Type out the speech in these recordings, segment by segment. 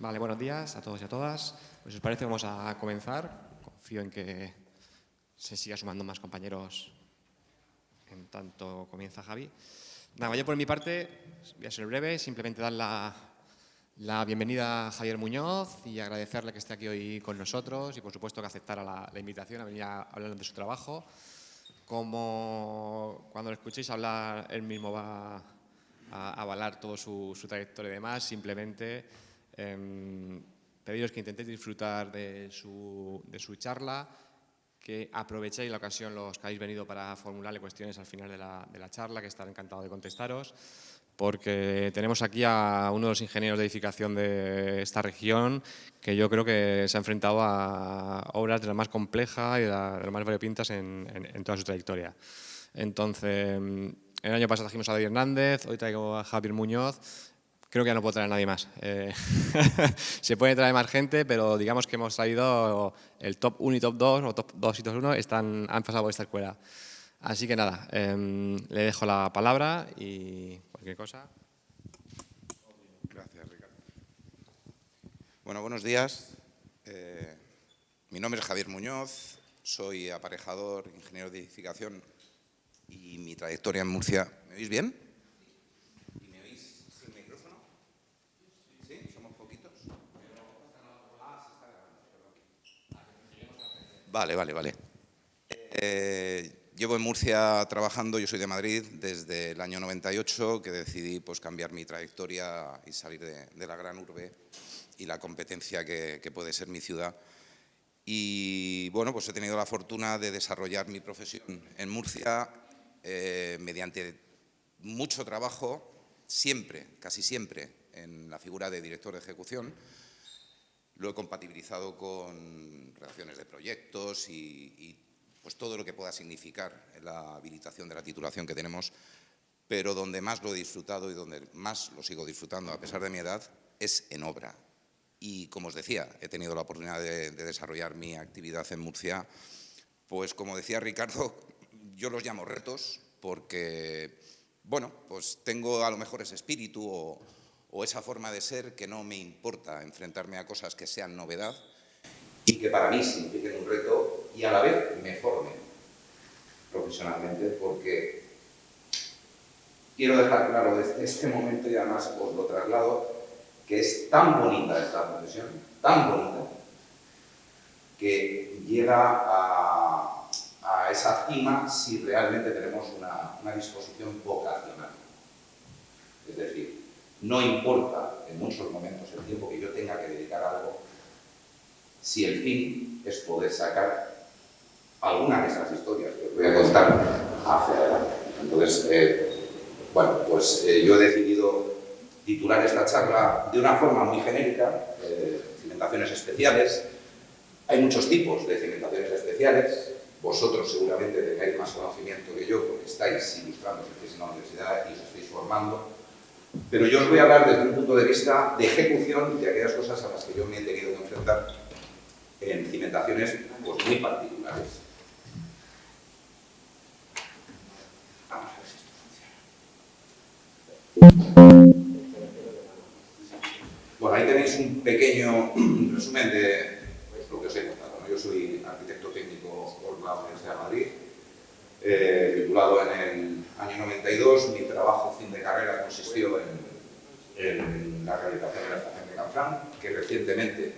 Vale, buenos días a todos y a todas. Pues si os parece vamos a comenzar. Confío en que se siga sumando más compañeros en tanto comienza Javi. Nada, yo por mi parte voy a ser breve, simplemente dar la bienvenida a Javier Muñoz y agradecerle que esté aquí hoy con nosotros y por supuesto que aceptara la invitación a venir a hablar de su trabajo. Como cuando lo escuchéis hablar, él mismo va a avalar toda su trayectoria y demás, simplemente pediros que intentéis disfrutar de su charla, que aprovechéis la ocasión los que habéis venido para formularle cuestiones al final de la charla, que estaré encantado de contestaros, porque tenemos aquí a uno de los ingenieros de edificación de esta región que yo creo que se ha enfrentado a obras de las más complejas y de las más variopintas en toda su trayectoria. Entonces, el año pasado trajimos a David Hernández, hoy traigo a Javier Muñoz. Creo que ya no puedo traer a nadie más. Se puede traer más gente, pero digamos que hemos traído el top 1 y top 2, o top 2 y top 1, han pasado por esta escuela. Así que nada, le dejo la palabra y cualquier cosa. Gracias, Ricardo. Bueno, buenos días. Mi nombre es Javier Muñoz, soy aparejador, ingeniero de edificación y mi trayectoria en Murcia. ¿Me oís bien? ¿Y me oís sin micrófono? ¿Sí? ¿Somos poquitos? Vale. Llevo en Murcia trabajando, yo soy de Madrid, desde el año 98, que decidí pues, cambiar mi trayectoria y salir de la gran urbe y la competencia que puede ser mi ciudad. Y bueno, pues he tenido la fortuna de desarrollar mi profesión en Murcia mediante mucho trabajo, casi siempre, en la figura de director de ejecución. Lo he compatibilizado con redacciones de proyectos y pues todo lo que pueda significar la habilitación de la titulación que tenemos, pero donde más lo he disfrutado y donde más lo sigo disfrutando a pesar de mi edad es en obra. Y como os decía, he tenido la oportunidad de desarrollar mi actividad en Murcia, pues como decía Ricardo, yo los llamo retos porque, bueno, pues tengo a lo mejor ese espíritu o esa forma de ser que no me importa enfrentarme a cosas que sean novedad y que para mí signifiquen un reto y a la vez me formen profesionalmente, porque quiero dejar claro desde este momento y además os lo traslado, que es tan bonita esta profesión, tan bonita, que llega a esa cima si realmente tenemos una disposición vocacional. Es decir, no importa en muchos momentos el tiempo que yo tenga que dedicar a algo, si el fin es poder sacar alguna de esas historias que os voy a contar hacia adelante. Entonces, bueno, pues yo he decidido titular esta charla de una forma muy genérica, cimentaciones especiales. Hay muchos tipos de cimentaciones especiales. Vosotros seguramente tengáis más conocimiento que yo porque estáis ilustrando, estáis en la universidad y os estáis formando. Pero yo os voy a hablar desde un punto de vista de ejecución de aquellas cosas a las que yo me he tenido que enfrentar en cimentaciones pues, muy particulares. Vamos a ver si esto funciona. Bueno, ahí tenéis un pequeño resumen de lo que os he contado, ¿no? Yo soy arquitecto técnico por la Universidad de Madrid, titulado en el año 92. Mi trabajo fin de carrera consistió en la realización de la estación de Canfranc, que recientemente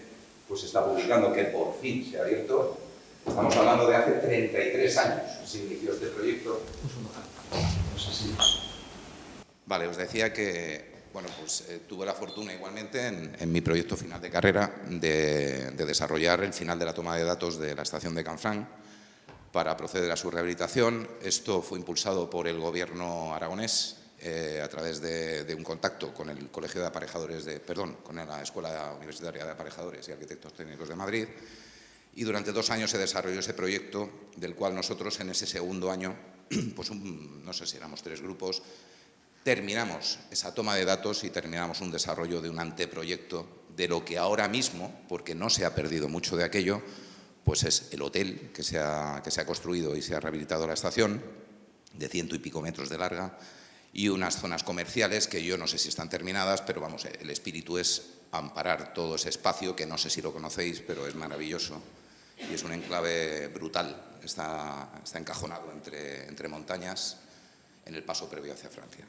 pues, se está publicando, que por fin se ha abierto. Estamos hablando de hace 33 años, se inició este proyecto. Vale, os decía que bueno, pues, tuve la fortuna igualmente en mi proyecto final de carrera de desarrollar el final de la toma de datos de la estación de Canfranc para proceder a su rehabilitación. Esto fue impulsado por el gobierno aragonés a través de un contacto con el Colegio de Aparejadores con la Escuela Universitaria de Aparejadores y Arquitectos Técnicos de Madrid. Y durante 2 años se desarrolló ese proyecto, del cual nosotros en ese segundo año, pues no sé si éramos 3 grupos, terminamos esa toma de datos y terminamos un desarrollo de un anteproyecto de lo que ahora mismo, porque no se ha perdido mucho de aquello, pues es el hotel que se ha construido y se ha rehabilitado la estación, de 100 y pico metros de larga, y unas zonas comerciales que yo no sé si están terminadas, pero vamos, el espíritu es amparar todo ese espacio, que no sé si lo conocéis, pero es maravilloso y es un enclave brutal. Está encajonado entre montañas en el paso previo hacia Francia.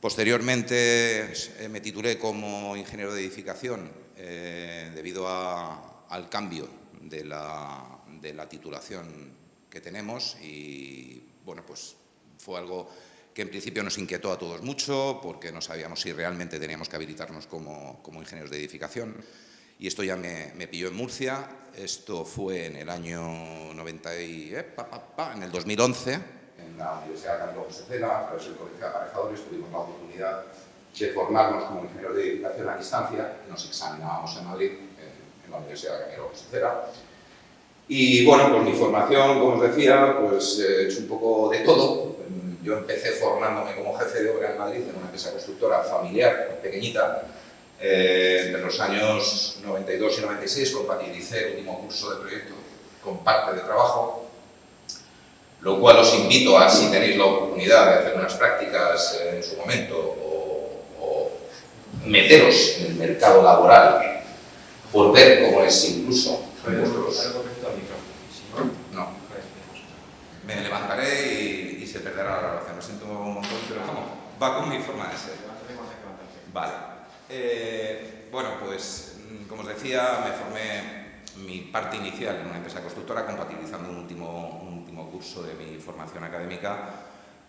Posteriormente me titulé como ingeniero de edificación debido al cambio de la titulación que tenemos y, bueno, pues fue algo que en principio nos inquietó a todos mucho porque no sabíamos si realmente teníamos que habilitarnos como ingenieros de edificación. Y esto ya me pilló en Murcia. Esto fue en el año en el 2011, en la Universidad Camilo José Cela, a través del Colegio de Aparejadores, tuvimos la oportunidad de formarnos como ingenieros de edificación a distancia. Nos examinábamos en Madrid, en la Universidad Camilo José Cela. Y bueno, pues mi formación, como os decía, pues he hecho un poco de todo. Yo empecé formándome como jefe de obra en Madrid, en una empresa constructora familiar, pequeñita. Entre los años 92 y 96 compatibilicé el último curso de proyecto con parte de trabajo, lo cual os invito a, si tenéis la oportunidad de hacer unas prácticas en su momento o meteros en el mercado laboral por ver cómo es incluso vuestros... No. Me levantaré y se perderá la grabación. Lo siento un montón, pero vamos, va con mi forma de ser. Vale. Bueno, pues, como os decía, me formé mi parte inicial en una empresa constructora, compatibilizando un último curso de mi formación académica,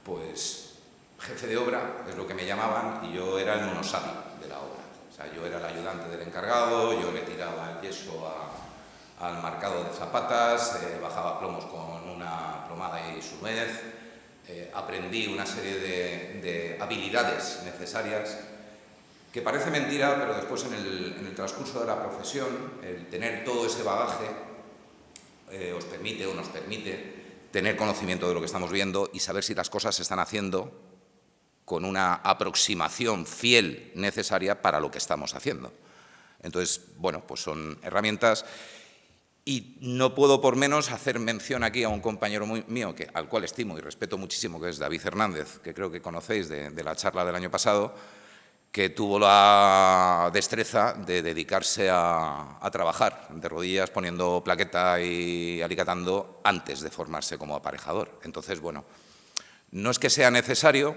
pues jefe de obra, es lo que me llamaban, y yo era el monosabio de la obra. O sea, yo era el ayudante del encargado, yo le tiraba el yeso al marcado de zapatas, bajaba plomos con una plomada y su nuez, aprendí una serie de habilidades necesarias que parece mentira, pero después en el transcurso de la profesión, el tener todo ese bagaje os permite o nos permite tener conocimiento de lo que estamos viendo y saber si las cosas se están haciendo con una aproximación fiel necesaria para lo que estamos haciendo. Entonces, bueno, pues son herramientas. Y no puedo por menos hacer mención aquí a un compañero mío al cual estimo y respeto muchísimo, que es David Hernández, que creo que conocéis de la charla del año pasado, que tuvo la destreza de dedicarse a trabajar de rodillas poniendo plaqueta y alicatando antes de formarse como aparejador. Entonces, bueno, no es que sea necesario,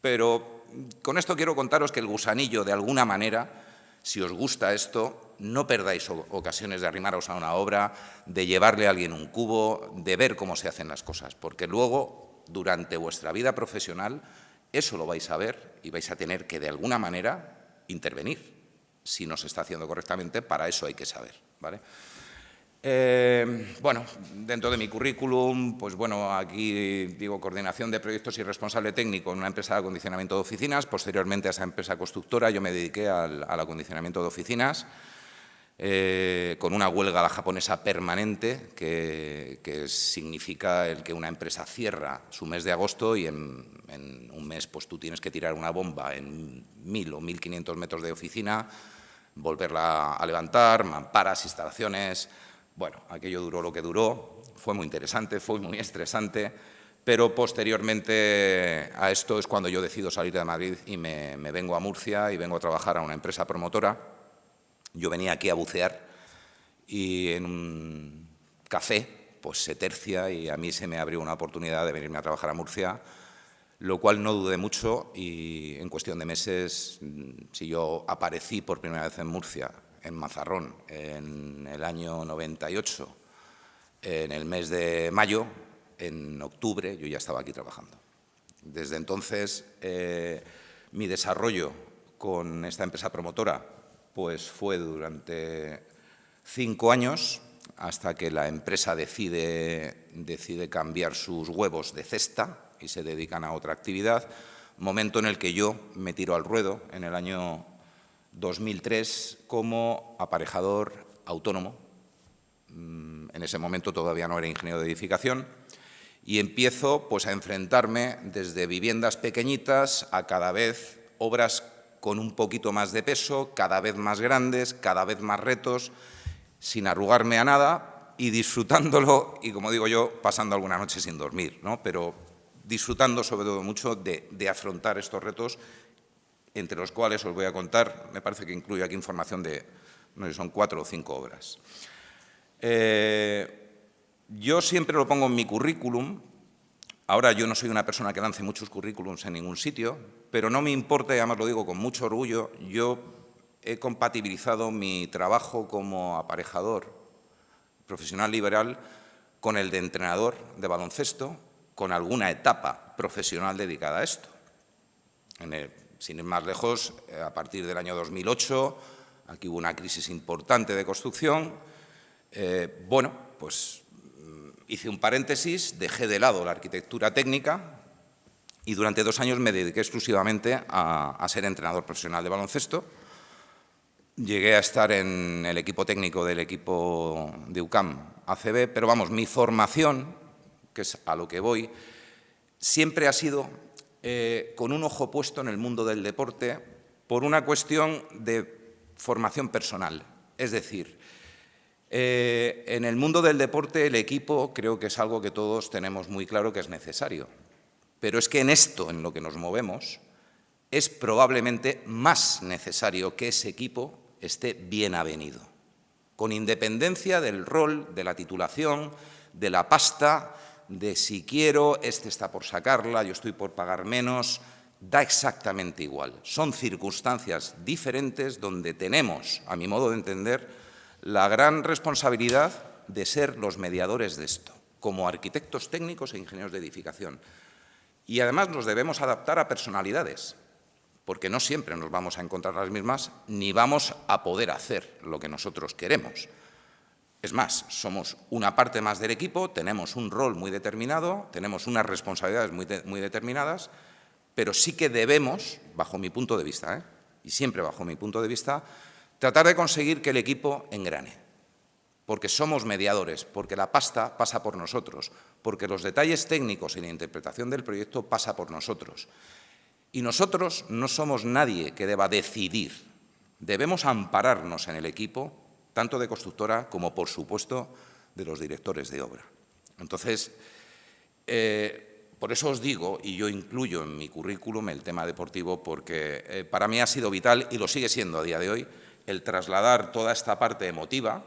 pero con esto quiero contaros que el gusanillo, de alguna manera, si os gusta esto, no perdáis ocasiones de arrimaros a una obra, de llevarle a alguien un cubo, de ver cómo se hacen las cosas, porque luego, durante vuestra vida profesional, eso lo vais a ver y vais a tener que, de alguna manera, intervenir. Si no se está haciendo correctamente, para eso hay que saber, ¿vale? Bueno, dentro de mi currículum, pues bueno, aquí digo coordinación de proyectos y responsable técnico en una empresa de acondicionamiento de oficinas. Posteriormente a esa empresa constructora yo me dediqué al acondicionamiento de oficinas, con una huelga japonesa permanente que significa el que una empresa cierra su mes de agosto y en un mes pues tú tienes que tirar una bomba en 1.000 o 1.500 metros de oficina, volverla a levantar, mamparas, instalaciones. Bueno, aquello duró lo que duró, fue muy interesante, fue muy estresante, pero posteriormente a esto es cuando yo decido salir de Madrid y me vengo a Murcia y vengo a trabajar a una empresa promotora. Yo venía aquí a bucear y en un café pues se tercia y a mí se me abrió una oportunidad de venirme a trabajar a Murcia, lo cual no dudé mucho y en cuestión de meses, si yo aparecí por primera vez en Murcia, en Mazarrón, en el año 98, en el mes de mayo, en octubre yo ya estaba aquí trabajando. Desde entonces, mi desarrollo con esta empresa promotora pues fue durante 5 años, hasta que la empresa decide cambiar sus huevos de cesta y se dedican a otra actividad, momento en el que yo me tiro al ruedo en el año 2003 como aparejador autónomo. En ese momento todavía no era ingeniero de edificación y empiezo pues a enfrentarme desde viviendas pequeñitas a cada vez obras con un poquito más de peso, cada vez más grandes, cada vez más retos, sin arrugarme a nada y disfrutándolo y, como digo yo, pasando alguna noche sin dormir, ¿no? Pero disfrutando sobre todo mucho de afrontar estos retos entre los cuales os voy a contar, me parece que incluye aquí información de, no sé, son 4 o 5 obras. Yo siempre lo pongo en mi currículum. Ahora yo no soy una persona que lance muchos currículums en ningún sitio, pero no me importa, y además lo digo con mucho orgullo, yo he compatibilizado mi trabajo como aparejador profesional liberal con el de entrenador de baloncesto, con alguna etapa profesional dedicada a esto. Sin ir más lejos, a partir del año 2008, aquí hubo una crisis importante de construcción. Bueno, pues hice un paréntesis, dejé de lado la arquitectura técnica y durante 2 años me dediqué exclusivamente a ser entrenador profesional de baloncesto. Llegué a estar en el equipo técnico del equipo de UCAM ACB, pero vamos, mi formación, que es a lo que voy, siempre ha sido con un ojo puesto en el mundo del deporte por una cuestión de formación personal. Es decir, en el mundo del deporte el equipo creo que es algo que todos tenemos muy claro que es necesario, pero es que en esto, en lo que nos movemos, es probablemente más necesario que ese equipo esté bien avenido, con independencia del rol, de la titulación, de la pasta, de si quiero, este está por sacarla, yo estoy por pagar menos, da exactamente igual. Son circunstancias diferentes donde tenemos, a mi modo de entender, la gran responsabilidad de ser los mediadores de esto, como arquitectos técnicos e ingenieros de edificación. Y además nos debemos adaptar a personalidades, porque no siempre nos vamos a encontrar las mismas, ni vamos a poder hacer lo que nosotros queremos. Es más, somos una parte más del equipo, tenemos un rol muy determinado, tenemos unas responsabilidades muy determinadas, pero sí que debemos, bajo mi punto de vista, y siempre bajo mi punto de vista, tratar de conseguir que el equipo engrane, porque somos mediadores, porque la pasta pasa por nosotros, porque los detalles técnicos y la interpretación del proyecto pasa por nosotros. Y nosotros no somos nadie que deba decidir. Debemos ampararnos en el equipo, tanto de constructora como, por supuesto, de los directores de obra. Entonces, por eso os digo, y yo incluyo en mi currículum el tema deportivo, porque para mí ha sido vital, y lo sigue siendo a día de hoy, el trasladar toda esta parte emotiva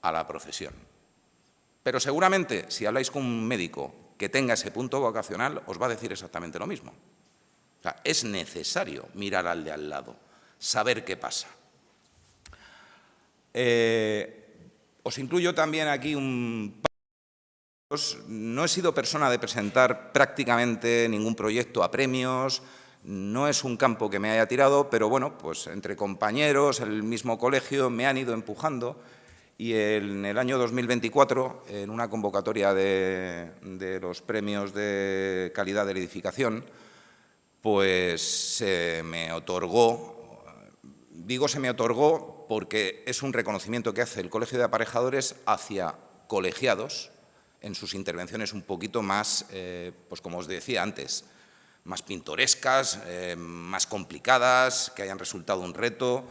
a la profesión. Pero seguramente, si habláis con un médico que tenga ese punto vocacional, os va a decir exactamente lo mismo. O sea, es necesario mirar al de al lado, saber qué pasa. Os incluyo también aquí no he sido persona de presentar prácticamente ningún proyecto a premios, no es un campo que me haya tirado, pero bueno, pues entre compañeros, el mismo colegio, me han ido empujando y en el año 2024, en una convocatoria de los premios de calidad de la edificación, pues se me otorgó, digo se me otorgó porque es un reconocimiento que hace el Colegio de Aparejadores hacia colegiados en sus intervenciones un poquito más, pues como os decía antes, más pintorescas, más complicadas, que hayan resultado un reto.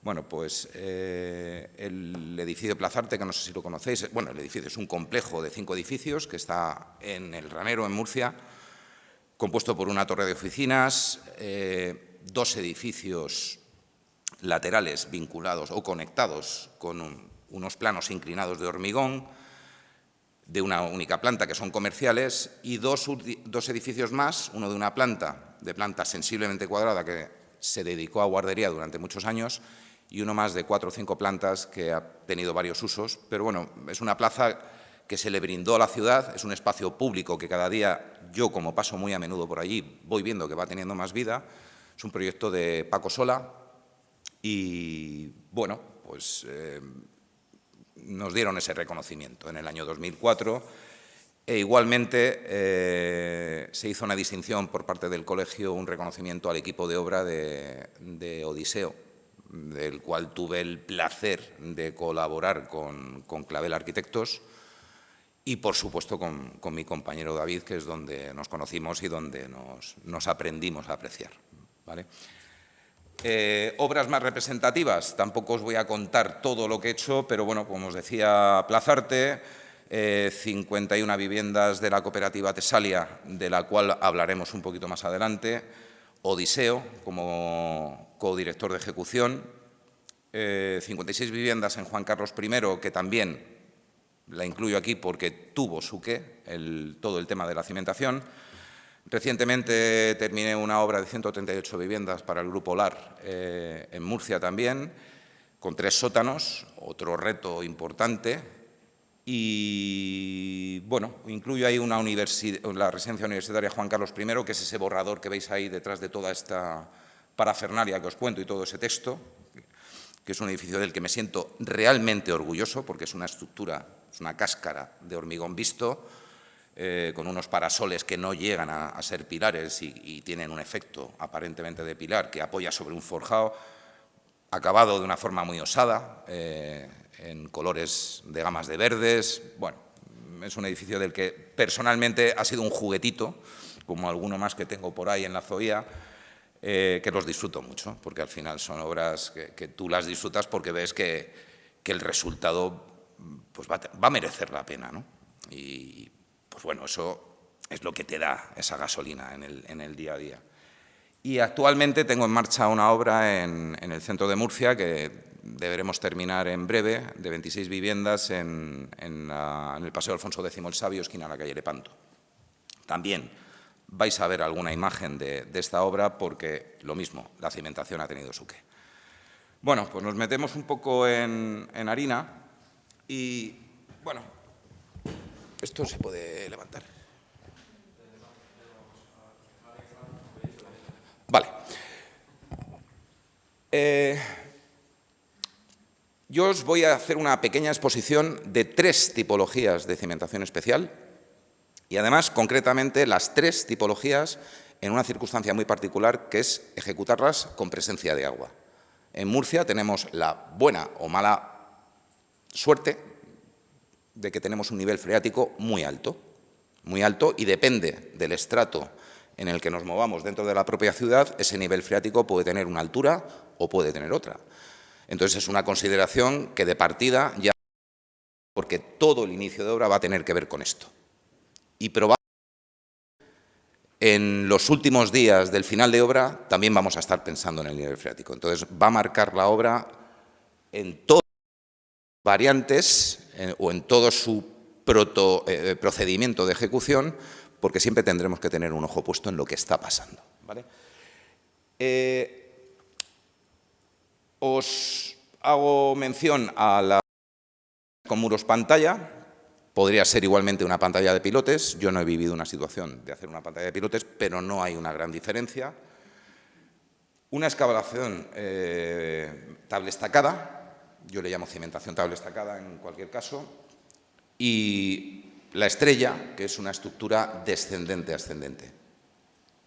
Bueno, pues el edificio Plazarte, que no sé si lo conocéis, bueno, el edificio es un complejo de 5 edificios que está en el Ranero, en Murcia, compuesto por una torre de oficinas, 2 edificios laterales vinculados o conectados con unos planos inclinados de hormigón, de una única planta, que son comerciales, y dos edificios más, uno de una planta, de planta sensiblemente cuadrada, que se dedicó a guardería durante muchos años, y uno más de 4 o 5 plantas que ha tenido varios usos, pero bueno, es una plaza que se le brindó a la ciudad, es un espacio público que cada día, yo como paso muy a menudo por allí, voy viendo que va teniendo más vida. Es un proyecto de Paco Sola y, bueno, pues nos dieron ese reconocimiento en el año 2004 e igualmente se hizo una distinción por parte del colegio, un reconocimiento al equipo de obra de Odiseo, del cual tuve el placer de colaborar con Clavel Arquitectos, y, por supuesto, con mi compañero David, que es donde nos conocimos y donde nos aprendimos a apreciar, ¿vale? Obras más representativas, tampoco os voy a contar todo lo que he hecho, pero, bueno, como os decía, Plazarte, 51 viviendas de la cooperativa Tesalia, de la cual hablaremos un poquito más adelante, Odiseo como codirector de ejecución, 56 viviendas en Juan Carlos I, que también la incluyo aquí porque tuvo su qué, todo el tema de la cimentación. Recientemente terminé una obra de 138 viviendas para el Grupo LAR en Murcia también, con 3 sótanos, otro reto importante. Y, bueno, incluyo ahí la residencia universitaria Juan Carlos I, que es ese borrador que veis ahí detrás de toda esta parafernalia que os cuento y todo ese texto, que es un edificio del que me siento realmente orgulloso, porque es una estructura, es una cáscara de hormigón visto, con unos parasoles que no llegan a ser pilares y tienen un efecto aparentemente de pilar que apoya sobre un forjado, acabado de una forma muy osada, en colores de gamas de verdes. Bueno, es un edificio del que personalmente ha sido un juguetito, como alguno más que tengo por ahí en la Zoía, que los disfruto mucho, porque al final son obras que tú las disfrutas porque ves que el resultado pues va a merecer la pena, ¿no? Y pues bueno, eso es lo que te da esa gasolina en el día a día. Y actualmente tengo en marcha una obra en el centro de Murcia que deberemos terminar en breve, de 26 viviendas en el Paseo Alfonso X el Sabio, esquina a la calle Lepanto. También vais a ver alguna imagen de esta obra porque, lo mismo, la cimentación ha tenido su qué. Bueno, pues nos metemos un poco en harina y, bueno, esto se puede levantar. Vale. Yo os voy a hacer una pequeña exposición de 3 tipologías de cimentación especial y, además, concretamente, las 3 tipologías en una circunstancia muy particular, que es ejecutarlas con presencia de agua. En Murcia tenemos la buena o mala suerte de que tenemos un nivel freático muy alto, y depende del estrato en el que nos movamos dentro de la propia ciudad, ese nivel freático puede tener una altura o puede tener otra. Entonces, es una consideración que de partida ya, porque todo el inicio de obra va a tener que ver con esto. Y probablemente en los últimos días del final de obra también vamos a estar pensando en el nivel freático. Entonces, va a marcar la obra en todas las variantes o en todo su procedimiento de ejecución, porque siempre tendremos que tener un ojo puesto en lo que está pasando, ¿vale? Os hago mención a la con muros pantalla. Podría ser igualmente una pantalla de pilotes. Yo no he vivido una situación de hacer una pantalla de pilotes, pero no hay una gran diferencia. Una excavación tablestacada, yo le llamo cimentación tablestacada en cualquier caso, y la estrella, que es una estructura descendente-ascendente,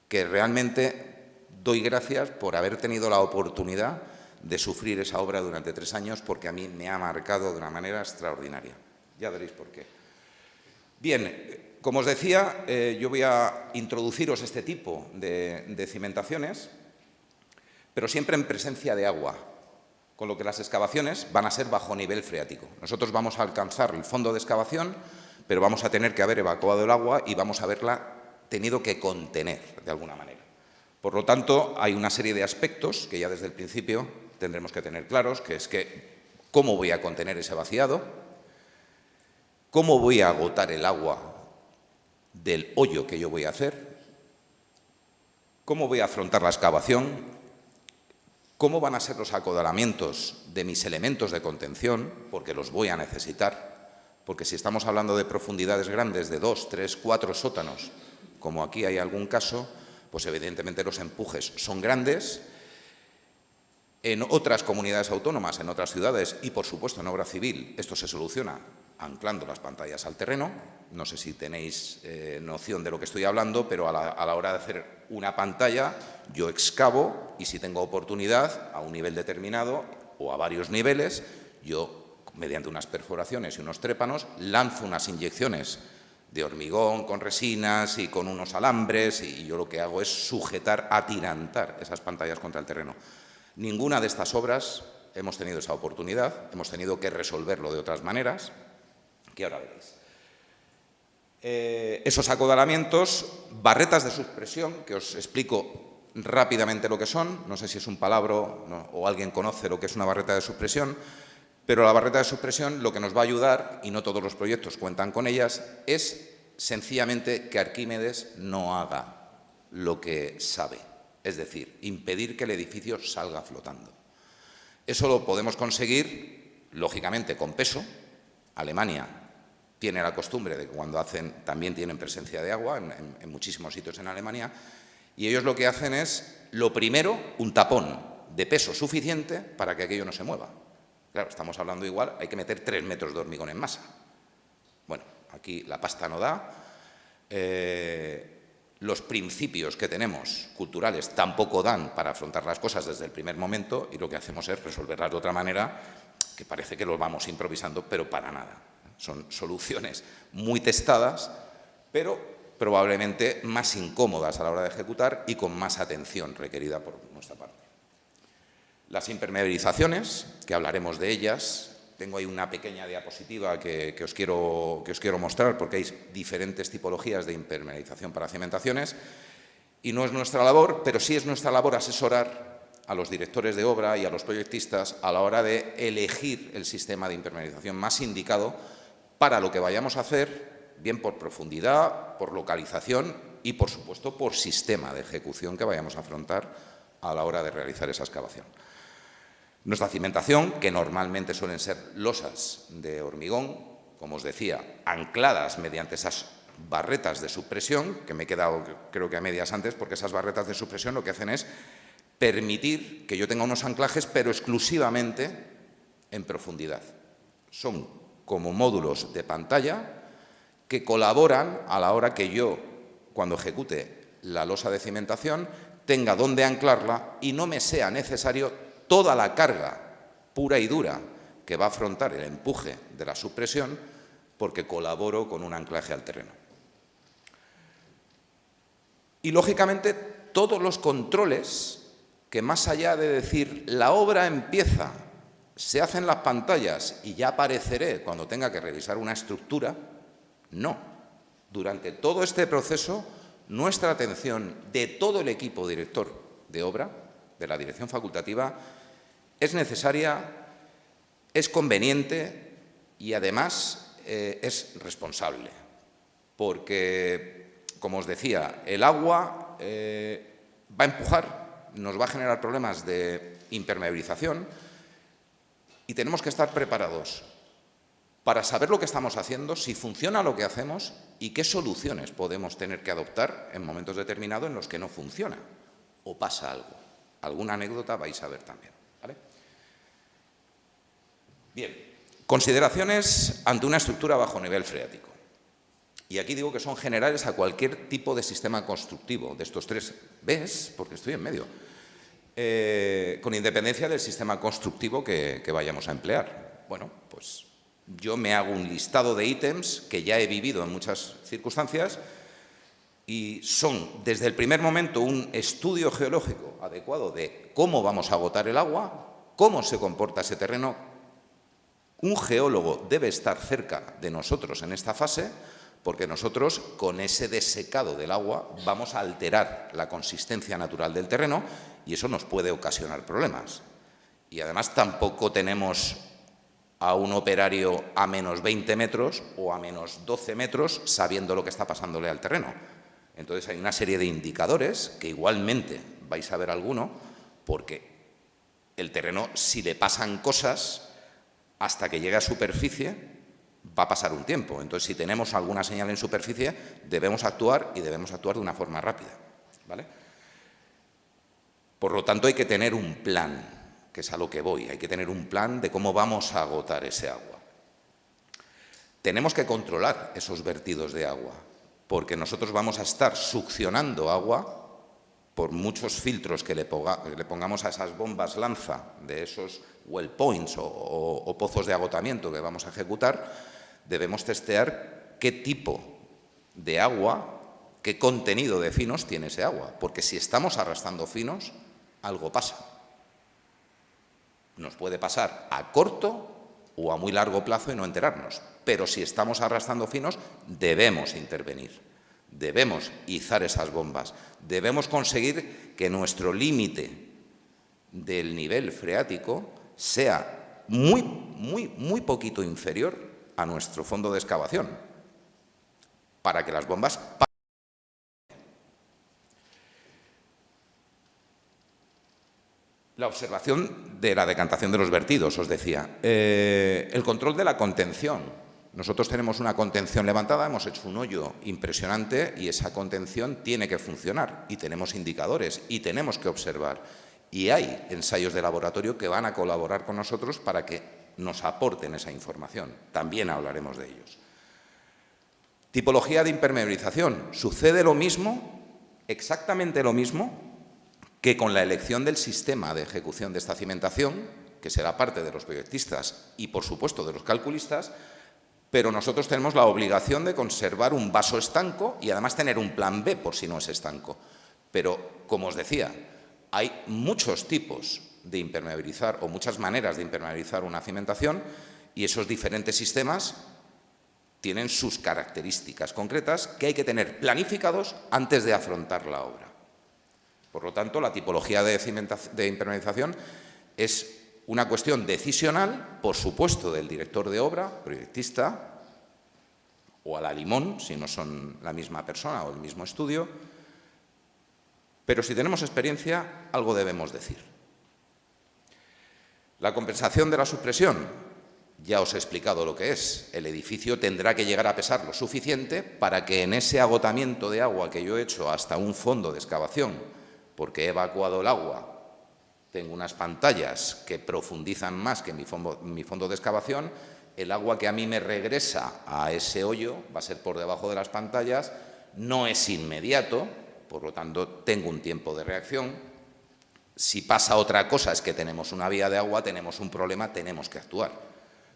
que realmente doy gracias por haber tenido la oportunidad de sufrir esa obra durante 3 años, porque a mí me ha marcado de una manera extraordinaria. Ya veréis por qué. Bien, como os decía, yo voy a introduciros este tipo de cimentaciones, pero siempre en presencia de agua, con lo que las excavaciones van a ser bajo nivel freático. Nosotros vamos a alcanzar el fondo de excavación, pero vamos a tener que haber evacuado el agua y vamos a haberla tenido que contener de alguna manera. Por lo tanto, hay una serie de aspectos que ya desde el principio tendremos que tener claros, que es cómo voy a contener ese vaciado, cómo voy a agotar el agua del hoyo que yo voy a hacer, cómo voy a afrontar la excavación, cómo van a ser los acodalamientos de mis elementos de contención, porque los voy a necesitar, porque si estamos hablando de profundidades grandes de 2, 3, 4 sótanos, como aquí hay algún caso, pues evidentemente los empujes son grandes. En otras comunidades autónomas, en otras ciudades y, por supuesto, en obra civil, esto se soluciona anclando las pantallas al terreno. No sé si tenéis noción de lo que estoy hablando, pero a la hora de hacer una pantalla, yo excavo y, si tengo oportunidad, a un nivel determinado o a varios niveles, yo, mediante unas perforaciones y unos trépanos, lanzo unas inyecciones de hormigón con resinas y con unos alambres, y yo lo que hago es sujetar, atirantar esas pantallas contra el terreno. Ninguna de estas obras hemos tenido esa oportunidad, hemos tenido que resolverlo de otras maneras, que ahora veréis. Esos acodalamientos, barretas de suspresión, que os explico rápidamente lo que son, no sé si es un palabra o alguien conoce lo que es una barreta de supresión, pero la barreta de supresión lo que nos va a ayudar, y no todos los proyectos cuentan con ellas, es sencillamente que Arquímedes no haga lo que sabe, es decir, impedir que el edificio salga flotando. Eso lo podemos conseguir, lógicamente, con peso. Alemania tiene la costumbre de que cuando hacen, también tienen presencia de agua en muchísimos sitios en Alemania, y ellos lo que hacen es, lo primero, un tapón de peso suficiente para que aquello no se mueva. Claro, estamos hablando igual, hay que meter 3 metros de hormigón en masa. Bueno, aquí la pasta no da, los principios que tenemos culturales tampoco dan para afrontar las cosas desde el primer momento y lo que hacemos es resolverlas de otra manera que parece que lo vamos improvisando, pero para nada. Son soluciones muy testadas, pero probablemente más incómodas a la hora de ejecutar y con más atención requerida por nuestra parte. Las impermeabilizaciones, que hablaremos de ellas, tengo ahí una pequeña diapositiva que os quiero mostrar porque hay diferentes tipologías de impermeabilización para cimentaciones y no es nuestra labor, pero sí es nuestra labor asesorar a los directores de obra y a los proyectistas a la hora de elegir el sistema de impermeabilización más indicado para lo que vayamos a hacer, bien por profundidad, por localización y, por supuesto, por sistema de ejecución que vayamos a afrontar a la hora de realizar esa excavación. Nuestra cimentación, que normalmente suelen ser losas de hormigón, como os decía, ancladas mediante esas barretas de supresión, que me he quedado creo que a medias antes, porque esas barretas de supresión lo que hacen es permitir que yo tenga unos anclajes, pero exclusivamente en profundidad. Son como módulos de pantalla que colaboran a la hora que yo, cuando ejecute la losa de cimentación, tenga dónde anclarla y no me sea necesario toda la carga pura y dura que va a afrontar el empuje de la supresión porque colaboro con un anclaje al terreno. Y, lógicamente, todos los controles que, más allá de decir la obra empieza, se hacen las pantallas y ya apareceré cuando tenga que revisar una estructura, no. Durante todo este proceso, nuestra atención de todo el equipo director de obra, de la dirección facultativa, es necesaria, es conveniente y, además, es responsable. Porque, como os decía, el agua va a empujar, nos va a generar problemas de impermeabilización y tenemos que estar preparados para saber lo que estamos haciendo, si funciona lo que hacemos y qué soluciones podemos tener que adoptar en momentos determinados en los que no funciona o pasa algo. Alguna anécdota vais a ver también, ¿vale? Bien, consideraciones ante una estructura bajo nivel freático. Y aquí digo que son generales a cualquier tipo de sistema constructivo, de estos 3 Bs, porque estoy en medio, con independencia del sistema constructivo que vayamos a emplear. Bueno, pues yo me hago un listado de ítems que ya he vivido en muchas circunstancias y son, desde el primer momento, un estudio geológico adecuado de cómo vamos a agotar el agua, cómo se comporta ese terreno. Un geólogo debe estar cerca de nosotros en esta fase porque nosotros, con ese desecado del agua, vamos a alterar la consistencia natural del terreno y eso nos puede ocasionar problemas. Y además tampoco tenemos a un operario a menos 20 metros o a menos 12 metros sabiendo lo que está pasándole al terreno. Entonces hay una serie de indicadores que igualmente vais a ver alguno porque el terreno, si le pasan cosas, hasta que llegue a superficie va a pasar un tiempo. Entonces, si tenemos alguna señal en superficie, debemos actuar y debemos actuar de una forma rápida, ¿vale? Por lo tanto, hay que tener un plan, que es a lo que voy. Hay que tener un plan de cómo vamos a agotar ese agua. Tenemos que controlar esos vertidos de agua, porque nosotros vamos a estar succionando agua por muchos filtros que le pongamos a esas bombas lanza de esos well points o pozos de agotamiento que vamos a ejecutar. Debemos testear qué tipo de agua, qué contenido de finos tiene ese agua, porque si estamos arrastrando finos, algo pasa. Nos puede pasar a corto o a muy largo plazo y no enterarnos, pero si estamos arrastrando finos, debemos intervenir. Debemos izar esas bombas. Debemos conseguir que nuestro límite del nivel freático sea muy poquito inferior a nuestro fondo de excavación, para que las bombas... La observación de la decantación de los vertidos, os decía. El control de la contención. Nosotros tenemos una contención levantada, hemos hecho un hoyo impresionante y esa contención tiene que funcionar. Y tenemos indicadores y tenemos que observar. Y hay ensayos de laboratorio que van a colaborar con nosotros para que nos aporten esa información. También hablaremos de ellos. Tipología de impermeabilización. Sucede lo mismo, exactamente lo mismo, que con la elección del sistema de ejecución de esta cimentación, que será parte de los proyectistas y, por supuesto, de los calculistas, pero nosotros tenemos la obligación de conservar un vaso estanco y, además, tener un plan B por si no es estanco. Pero, como os decía, hay muchos tipos de impermeabilizar o muchas maneras de impermeabilizar una cimentación y esos diferentes sistemas tienen sus características concretas que hay que tener planificados antes de afrontar la obra. Por lo tanto, la tipología de impermeabilización es una cuestión decisional, por supuesto, del director de obra, proyectista, o a la limón, si no son la misma persona o el mismo estudio, pero si tenemos experiencia, algo debemos decir. La compensación de la supresión, ya os he explicado lo que es. El edificio tendrá que llegar a pesar lo suficiente para que en ese agotamiento de agua que yo he hecho hasta un fondo de excavación, porque he evacuado el agua, tengo unas pantallas que profundizan más que mi fondo de excavación, el agua que a mí me regresa a ese hoyo va a ser por debajo de las pantallas, no es inmediato, por lo tanto tengo un tiempo de reacción. Si pasa otra cosa, es que tenemos una vía de agua, tenemos un problema, tenemos que actuar.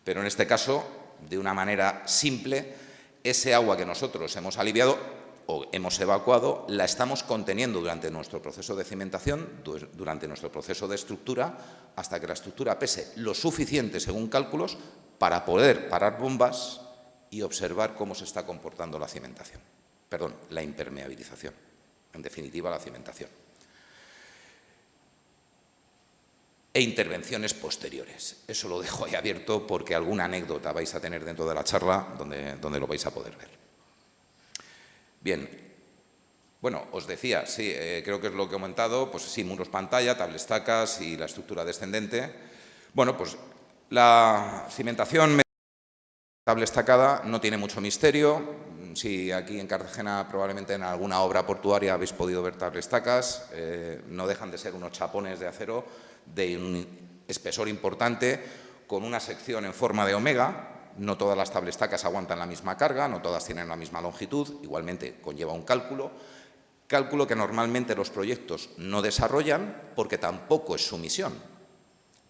Pero en este caso, de una manera simple, ese agua que nosotros hemos aliviado o hemos evacuado, la estamos conteniendo durante nuestro proceso de cimentación, durante nuestro proceso de estructura, hasta que la estructura pese lo suficiente, según cálculos, para poder parar bombas y observar cómo se está comportando la cimentación. Perdón, la impermeabilización. En definitiva, la cimentación. E intervenciones posteriores. Eso lo dejo ahí abierto porque alguna anécdota vais a tener dentro de la charla donde lo vais a poder ver. Bien, bueno, os decía, sí, creo que es lo que he comentado, pues sí, muros pantalla, tablestacas y la estructura descendente. Bueno, pues la cimentación tablestacada no tiene mucho misterio. Sí, aquí en Cartagena probablemente en alguna obra portuaria habéis podido ver tablestacas, no dejan de ser unos chapones de acero de un espesor importante con una sección en forma de omega. No todas las tablestacas aguantan la misma carga, no todas tienen la misma longitud, igualmente conlleva un cálculo que normalmente los proyectos no desarrollan porque tampoco es su misión.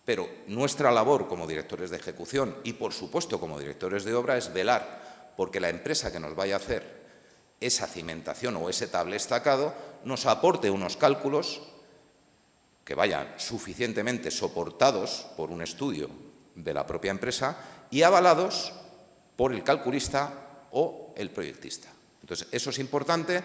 Pero nuestra labor como directores de ejecución y, por supuesto, como directores de obra es velar porque la empresa que nos vaya a hacer esa cimentación o ese tablestacado nos aporte unos cálculos que vayan suficientemente soportados por un estudio de la propia empresa y avalados por el calculista o el proyectista. Entonces, eso es importante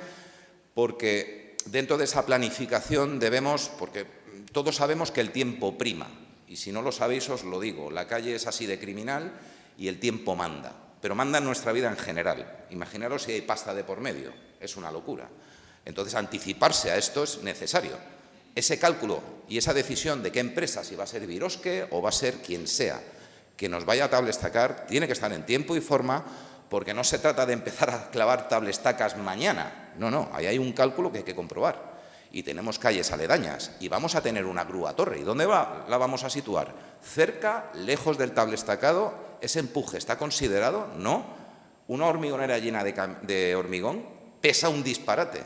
porque dentro de esa planificación debemos, porque todos sabemos que el tiempo prima, y si no lo sabéis os lo digo, la calle es así de criminal y el tiempo manda, pero manda en nuestra vida en general. Imaginaros si hay pasta de por medio, es una locura. Entonces, anticiparse a esto es necesario. Ese cálculo y esa decisión de qué empresa, si va a ser Birosque o va a ser quien sea, que nos vaya a tablestacar, tiene que estar en tiempo y forma, porque no se trata de empezar a clavar tablestacas mañana. No, ahí hay un cálculo que hay que comprobar. Y tenemos calles aledañas y vamos a tener una grúa torre. ¿Y dónde la vamos a situar? ¿Cerca, lejos del tablestacado? ¿Ese empuje está considerado? No. Una hormigonera llena de hormigón pesa un disparate.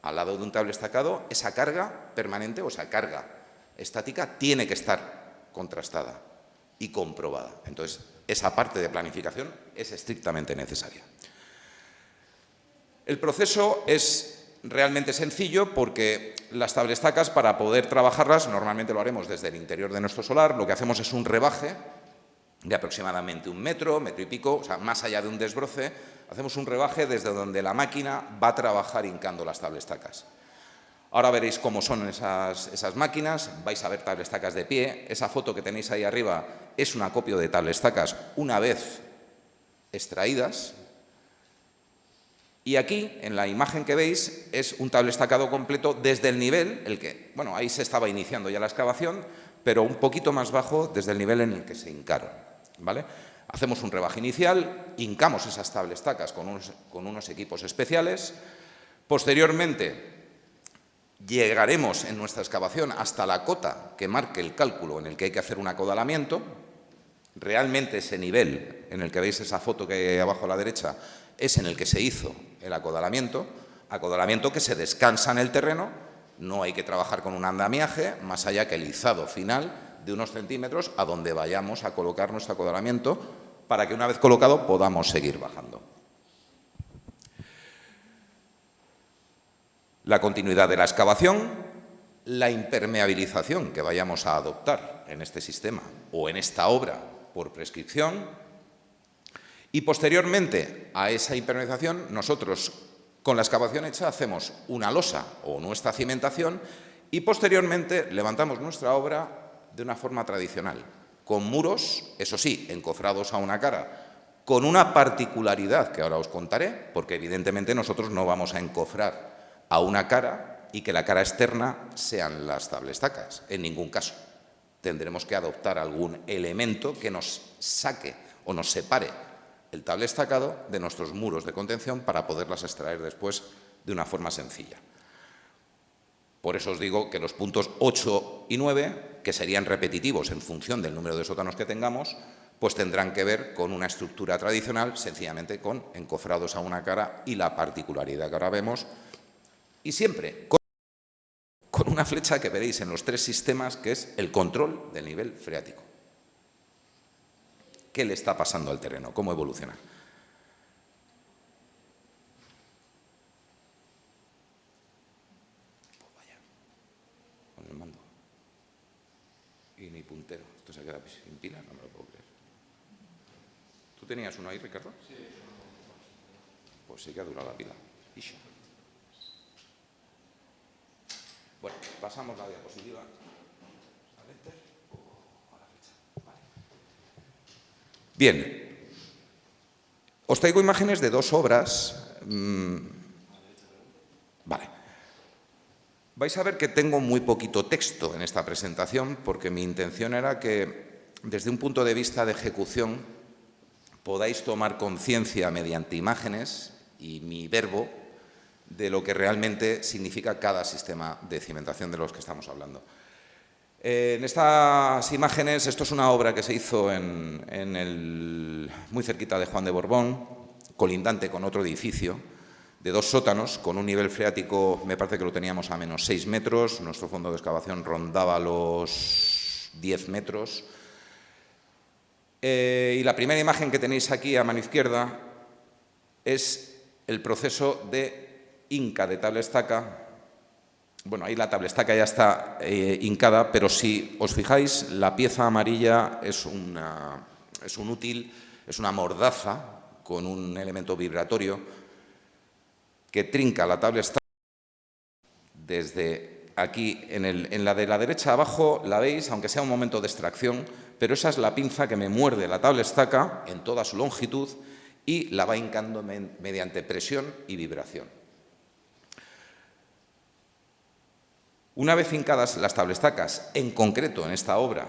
Al lado de un tablestacado, esa carga permanente o esa carga estática tiene que estar contrastada y comprobada. Entonces, esa parte de planificación es estrictamente necesaria. El proceso es realmente sencillo porque las tablestacas, para poder trabajarlas, normalmente lo haremos desde el interior de nuestro solar, lo que hacemos es un rebaje de aproximadamente 1 metro, metro y pico, o sea, más allá de un desbroce, hacemos un rebaje desde donde la máquina va a trabajar hincando las tablestacas. Ahora veréis cómo son esas máquinas, vais a ver tablestacas de pie. Esa foto que tenéis ahí arriba es un acopio de tablestacas una vez extraídas. Y aquí, en la imagen que veis, es un tablestacado completo desde el nivel, bueno, ahí se estaba iniciando ya la excavación, pero un poquito más bajo desde el nivel en el que se hincaron, ¿vale? Hacemos un rebaje inicial, hincamos esas tablestacas con unos equipos especiales. Posteriormente, llegaremos en nuestra excavación hasta la cota que marque el cálculo en el que hay que hacer un acodalamiento. Realmente ese nivel en el que veis esa foto que hay abajo a la derecha es en el que se hizo el acodalamiento que se descansa en el terreno, no hay que trabajar con un andamiaje, más allá que el izado final de unos centímetros a donde vayamos a colocar nuestro acodalamiento para que una vez colocado podamos seguir bajando. La continuidad de la excavación, la impermeabilización que vayamos a adoptar en este sistema o en esta obra por prescripción y posteriormente a esa impermeabilización nosotros con la excavación hecha hacemos una losa o nuestra cimentación y posteriormente levantamos nuestra obra de una forma tradicional, con muros, eso sí, encofrados a una cara, con una particularidad que ahora os contaré, porque evidentemente nosotros no vamos a encofrar a una cara y que la cara externa sean las tablestacas, en ningún caso. Tendremos que adoptar algún elemento que nos saque o nos separe el tablestacado de nuestros muros de contención para poderlas extraer después de una forma sencilla. Por eso os digo que los puntos 8 y 9, que serían repetitivos en función del número de sótanos que tengamos, pues tendrán que ver con una estructura tradicional, sencillamente con encofrados a una cara y la particularidad que ahora vemos, y siempre con una flecha que veréis en los 3 sistemas, que es el control del nivel freático. ¿Qué le está pasando al terreno? ¿Cómo evoluciona? Pues vaya, con el mando. Y ni puntero. Esto se queda sin pila, no me lo puedo creer. ¿Tú tenías uno ahí, Ricardo? Sí. Pues sí que ha durado la pila. Ish. Bueno, pasamos la diapositiva. Bien, os traigo imágenes de 2 obras. Vale. Vais a ver que tengo muy poquito texto en esta presentación porque mi intención era que desde un punto de vista de ejecución podáis tomar conciencia mediante imágenes y mi verbo de lo que realmente significa cada sistema de cimentación de los que estamos hablando. En estas imágenes, esto es una obra que se hizo muy cerquita de Juan de Borbón, colindante con otro edificio de 2 sótanos, con un nivel freático, me parece que lo teníamos a menos 6 metros, nuestro fondo de excavación rondaba los 10 metros. Y la primera imagen que tenéis aquí a mano izquierda es el proceso de hinca de tablestaca. Bueno, ahí la tablestaca ya está hincada, pero si os fijáis, la pieza amarilla es un útil, es una mordaza con un elemento vibratorio que trinca la tablestaca. Desde aquí, en la de la derecha abajo, la veis, aunque sea un momento de extracción, pero esa es la pinza que me muerde la tablestaca en toda su longitud y la va hincando mediante presión y vibración. Una vez hincadas las tablestacas, en concreto en esta obra,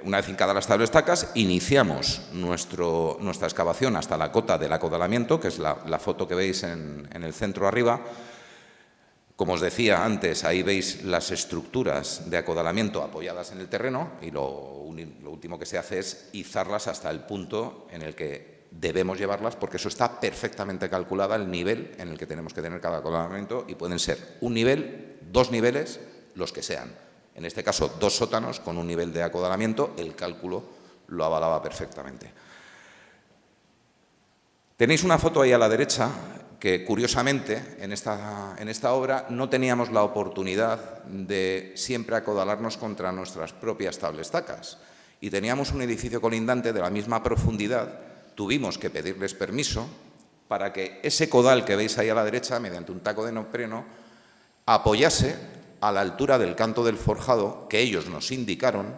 una vez hincadas las tablestacas, iniciamos nuestra excavación hasta la cota del acodalamiento, que es la foto que veis en el centro arriba. Como os decía antes, ahí veis las estructuras de acodalamiento apoyadas en el terreno y lo último que se hace es izarlas hasta el punto en el que debemos llevarlas, porque eso está perfectamente calculado el nivel en el que tenemos que tener cada acodalamiento y pueden ser un nivel, 2 niveles, los que sean. En este caso, 2 sótanos con un nivel de acodalamiento, el cálculo lo avalaba perfectamente. Tenéis una foto ahí a la derecha que, curiosamente, en esta obra no teníamos la oportunidad de siempre acodalarnos contra nuestras propias tablestacas. y teníamos un edificio colindante de la misma profundidad, tuvimos que pedirles permiso para que ese codal que veis ahí a la derecha, mediante un taco de neopreno, apoyase a la altura del canto del forjado que ellos nos indicaron,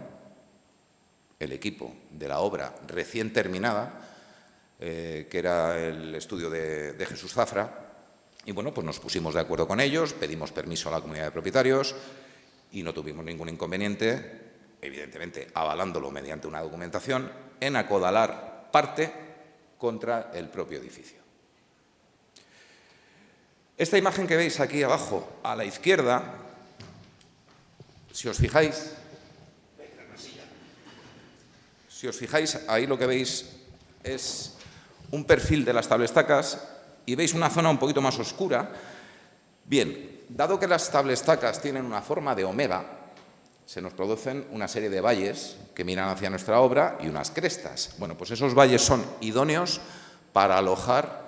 el equipo de la obra recién terminada, que era el estudio de Jesús Zafra, y bueno, pues nos pusimos de acuerdo con ellos, pedimos permiso a la comunidad de propietarios y no tuvimos ningún inconveniente, evidentemente avalándolo mediante una documentación, en acodalar parte contra el propio edificio. Esta imagen que veis aquí abajo, a la izquierda, si os fijáis, ahí lo que veis es un perfil de las tablestacas y veis una zona un poquito más oscura. Bien, dado que las tablestacas tienen una forma de omega, se nos producen una serie de valles que miran hacia nuestra obra y unas crestas. Bueno, pues esos valles son idóneos para alojar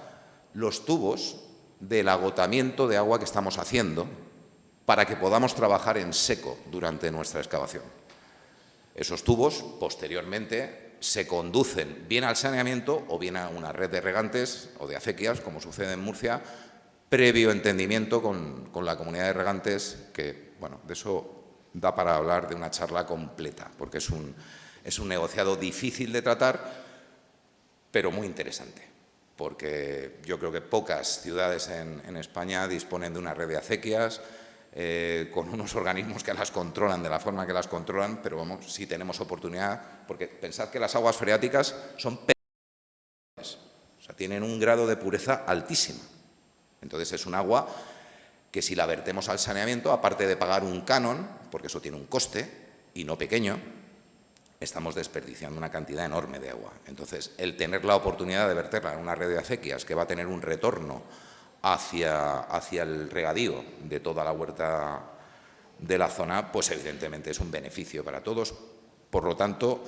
los tubos del agotamiento de agua que estamos haciendo para que podamos trabajar en seco durante nuestra excavación. Esos tubos, posteriormente, se conducen bien al saneamiento o bien a una red de regantes o de acequias, como sucede en Murcia, previo entendimiento con la comunidad de regantes, que, bueno, de eso da para hablar de una charla completa, porque es un negociado difícil de tratar, pero muy interesante. Porque yo creo que pocas ciudades en España disponen de una red de acequias con unos organismos que las controlan de la forma que las controlan, pero vamos, si tenemos oportunidad, porque pensad que las aguas freáticas son o sea, tienen un grado de pureza altísimo. Entonces es un agua que si la vertemos al saneamiento, aparte de pagar un canon, porque eso tiene un coste y no pequeño, estamos desperdiciando una cantidad enorme de agua. Entonces, el tener la oportunidad de verterla en una red de acequias que va a tener un retorno hacia el regadío de toda la huerta de la zona, pues evidentemente es un beneficio para todos. Por lo tanto,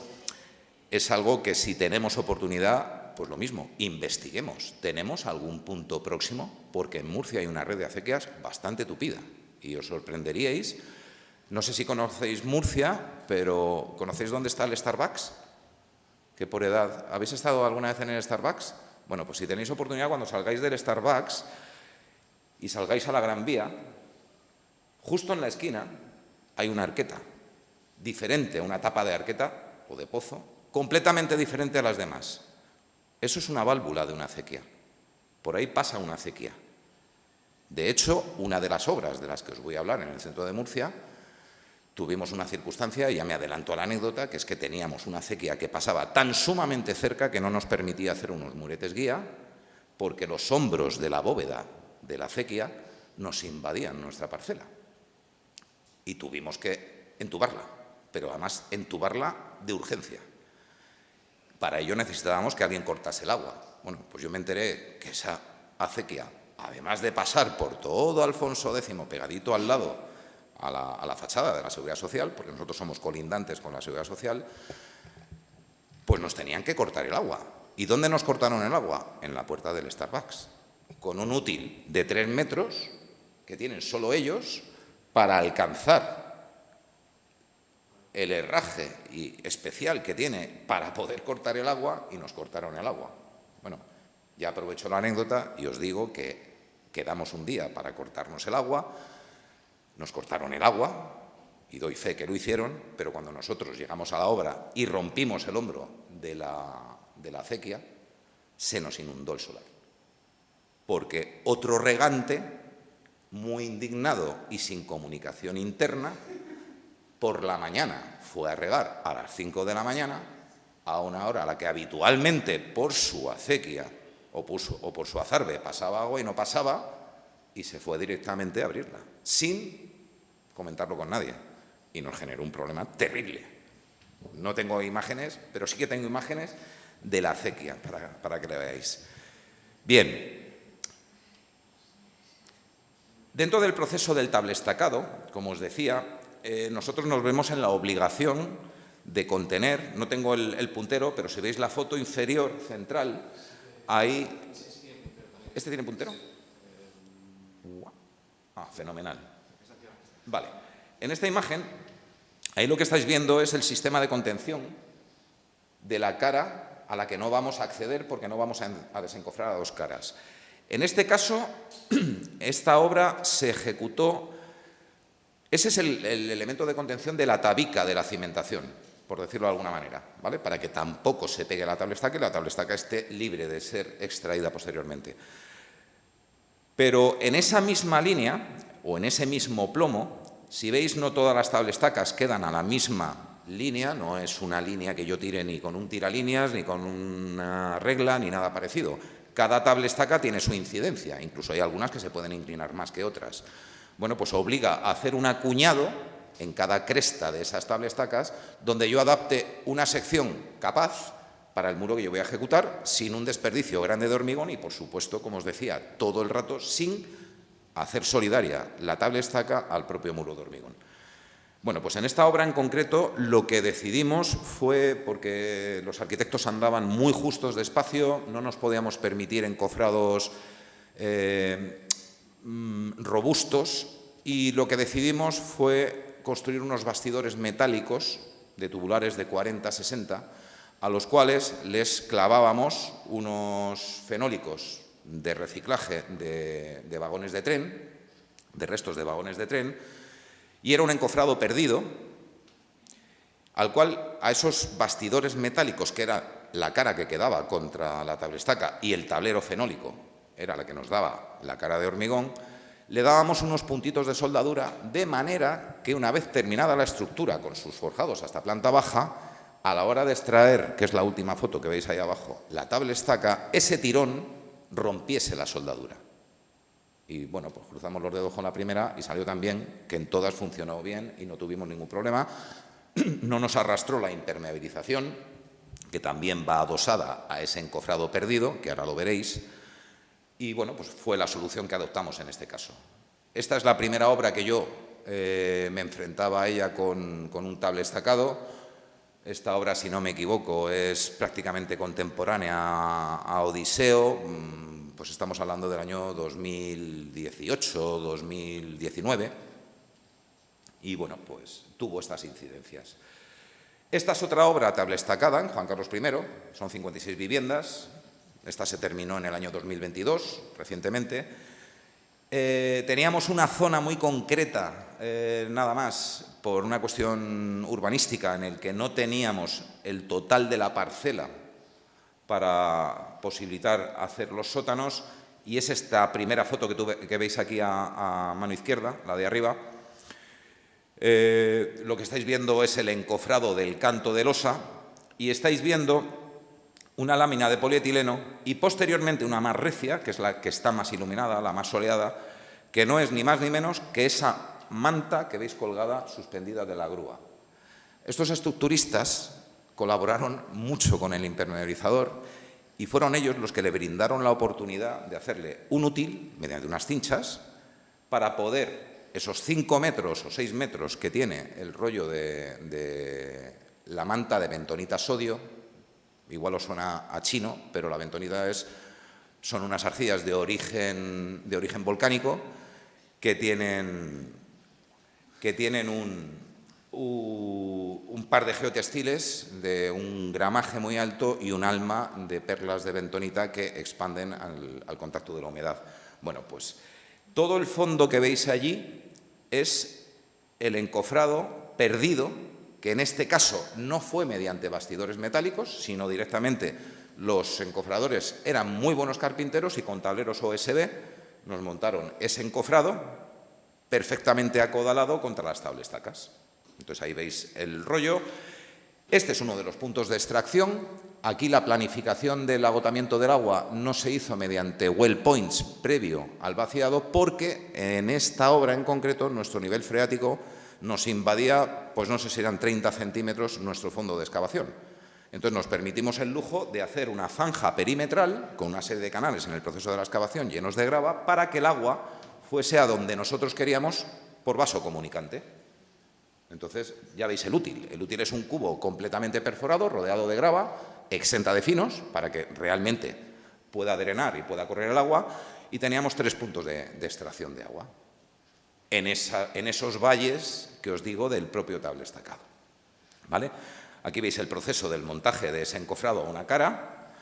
es algo que si tenemos oportunidad, pues lo mismo, investiguemos. ¿Tenemos algún punto próximo? Porque en Murcia hay una red de acequias bastante tupida y os sorprenderíais. No sé si conocéis Murcia, pero ¿conocéis dónde está el Starbucks? Que por edad, ¿habéis estado alguna vez en el Starbucks? Bueno, pues si tenéis oportunidad, cuando salgáis del Starbucks y salgáis a la Gran Vía, justo en la esquina hay una arqueta, diferente, una tapa de arqueta o de pozo, completamente diferente a las demás. Eso es una válvula de una acequia. Por ahí pasa una acequia. De hecho, una de las obras de las que os voy a hablar en el centro de Murcia, tuvimos una circunstancia, y ya me adelanto a la anécdota, que es que teníamos una acequia que pasaba tan sumamente cerca que no nos permitía hacer unos muretes guía, porque los hombros de la bóveda de la acequia nos invadían nuestra parcela. Y tuvimos que entubarla, pero además entubarla de urgencia. Para ello necesitábamos que alguien cortase el agua. Bueno, pues yo me enteré que esa acequia, además de pasar por todo Alfonso X pegadito al lado a la fachada de la Seguridad Social, porque nosotros somos colindantes con la Seguridad Social, pues nos tenían que cortar el agua. ¿Y dónde nos cortaron el agua? En la puerta del Starbucks, con un útil de 3 metros que tienen solo ellos para alcanzar el herraje especial que tiene para poder cortar el agua, y nos cortaron el agua. Bueno, ya aprovecho la anécdota y os digo que quedamos un día para cortarnos el agua. Nos cortaron el agua, y doy fe que lo hicieron, pero cuando nosotros llegamos a la obra y rompimos el hombro de la acequia, se nos inundó el solar. Porque otro regante, muy indignado y sin comunicación interna, por la mañana fue a regar a las 5 de la mañana, a una hora a la que habitualmente por su acequia o por su azarbe pasaba agua y no pasaba, y se fue directamente a abrirla, sin comentarlo con nadie, y nos generó un problema terrible. No tengo imágenes, pero sí que tengo imágenes de la acequia, para que la veáis. Bien, dentro del proceso del tablestacado, como os decía, nosotros nos vemos en la obligación de contener, no tengo el puntero, pero si veis la foto inferior central, ahí... ¿Este tiene puntero? Ah, fenomenal. Vale. En esta imagen, ahí lo que estáis viendo es el sistema de contención de la cara a la que no vamos a acceder porque no vamos a desencofrar a dos caras. En este caso, esta obra se ejecutó. Ese es el elemento de contención de la tabica de la cimentación, por decirlo de alguna manera, ¿vale? Para que tampoco se pegue la tabla estaca y la tabla estaca esté libre de ser extraída posteriormente. Pero en esa misma línea, o en ese mismo plomo, si veis, no todas las tabla estacas quedan a la misma línea, no es una línea que yo tire ni con un tiralíneas, ni con una regla, ni nada parecido. Cada tabla estaca tiene su incidencia, incluso hay algunas que se pueden inclinar más que otras. Bueno, pues obliga a hacer un acuñado en cada cresta de esas tabla estacas donde yo adapte una sección capaz para el muro que yo voy a ejecutar sin un desperdicio grande de hormigón y, por supuesto, como os decía, todo el rato sin hacer solidaria la tabla estaca al propio muro de hormigón. Bueno, pues en esta obra en concreto lo que decidimos fue, porque los arquitectos andaban muy justos de espacio, no nos podíamos permitir encofrados robustos, y lo que decidimos fue construir unos bastidores metálicos de tubulares de 40-60, a los cuales les clavábamos unos fenólicos de reciclaje de vagones de tren, de restos de vagones de tren, y era un encofrado perdido, al cual a esos bastidores metálicos, que era la cara que quedaba contra la tablestaca y el tablero fenólico, era la que nos daba la cara de hormigón, le dábamos unos puntitos de soldadura de manera que una vez terminada la estructura con sus forjados hasta planta baja, a la hora de extraer, que es la última foto que veis ahí abajo, la tablestaca, ese tirón rompiese la soldadura. Y bueno, pues cruzamos los dedos con la primera y salió tan bien que en todas funcionó bien y no tuvimos ningún problema. No nos arrastró la impermeabilización, que también va adosada a ese encofrado perdido, que ahora lo veréis. Y bueno, pues fue la solución que adoptamos en este caso. Esta es la primera obra que yo me enfrentaba a ella con un table estacado. Esta obra, si no me equivoco, es prácticamente contemporánea a Odiseo. Pues estamos hablando del año 2018, 2019. Y bueno, pues tuvo estas incidencias. Esta es otra obra tablestacada en Juan Carlos I, son 56 viviendas. Esta se terminó en el año 2022, recientemente. Teníamos una zona muy concreta, nada más, por una cuestión urbanística, en el que no teníamos el total de la parcela para posibilitar hacer los sótanos, y es esta primera foto que veis aquí a mano izquierda, la de arriba. Lo que estáis viendo es el encofrado del canto de losa, y estáis viendo una lámina de polietileno y posteriormente una más recia, que es la que está más iluminada, la más soleada, que no es ni más ni menos que esa manta que veis colgada, suspendida de la grúa. Estos estructuristas colaboraron mucho con el impermeabilizador y fueron ellos los que le brindaron la oportunidad de hacerle un útil, mediante unas cinchas, para poder esos 5 metros o 6 metros que tiene el rollo de la manta de bentonita sodio. Igual os suena a chino, pero la bentonita son unas arcillas de origen volcánico que tienen un par de geotextiles de un gramaje muy alto y un alma de perlas de bentonita que expanden al contacto de la humedad. Bueno, pues todo el fondo que veis allí es el encofrado perdido, que en este caso no fue mediante bastidores metálicos, sino directamente los encofradores eran muy buenos carpinteros y con tableros OSB nos montaron ese encofrado perfectamente acodalado contra las tablestacas. Entonces ahí veis el rollo. Este es uno de los puntos de extracción. Aquí la planificación del agotamiento del agua no se hizo mediante well points previo al vaciado, porque en esta obra en concreto nuestro nivel freático nos invadía, pues no sé si eran 30 centímetros nuestro fondo de excavación. Entonces nos permitimos el lujo de hacer una zanja perimetral con una serie de canales en el proceso de la excavación llenos de grava para que el agua fuese a donde nosotros queríamos por vaso comunicante. Entonces ya veis el útil. El útil es un cubo completamente perforado, rodeado de grava, exenta de finos, para que realmente pueda drenar y pueda correr el agua, y teníamos 3 puntos de extracción de agua en esos valles que os digo del propio tablestacado, ¿vale? Aquí veis el proceso del montaje de ese encofrado a una cara.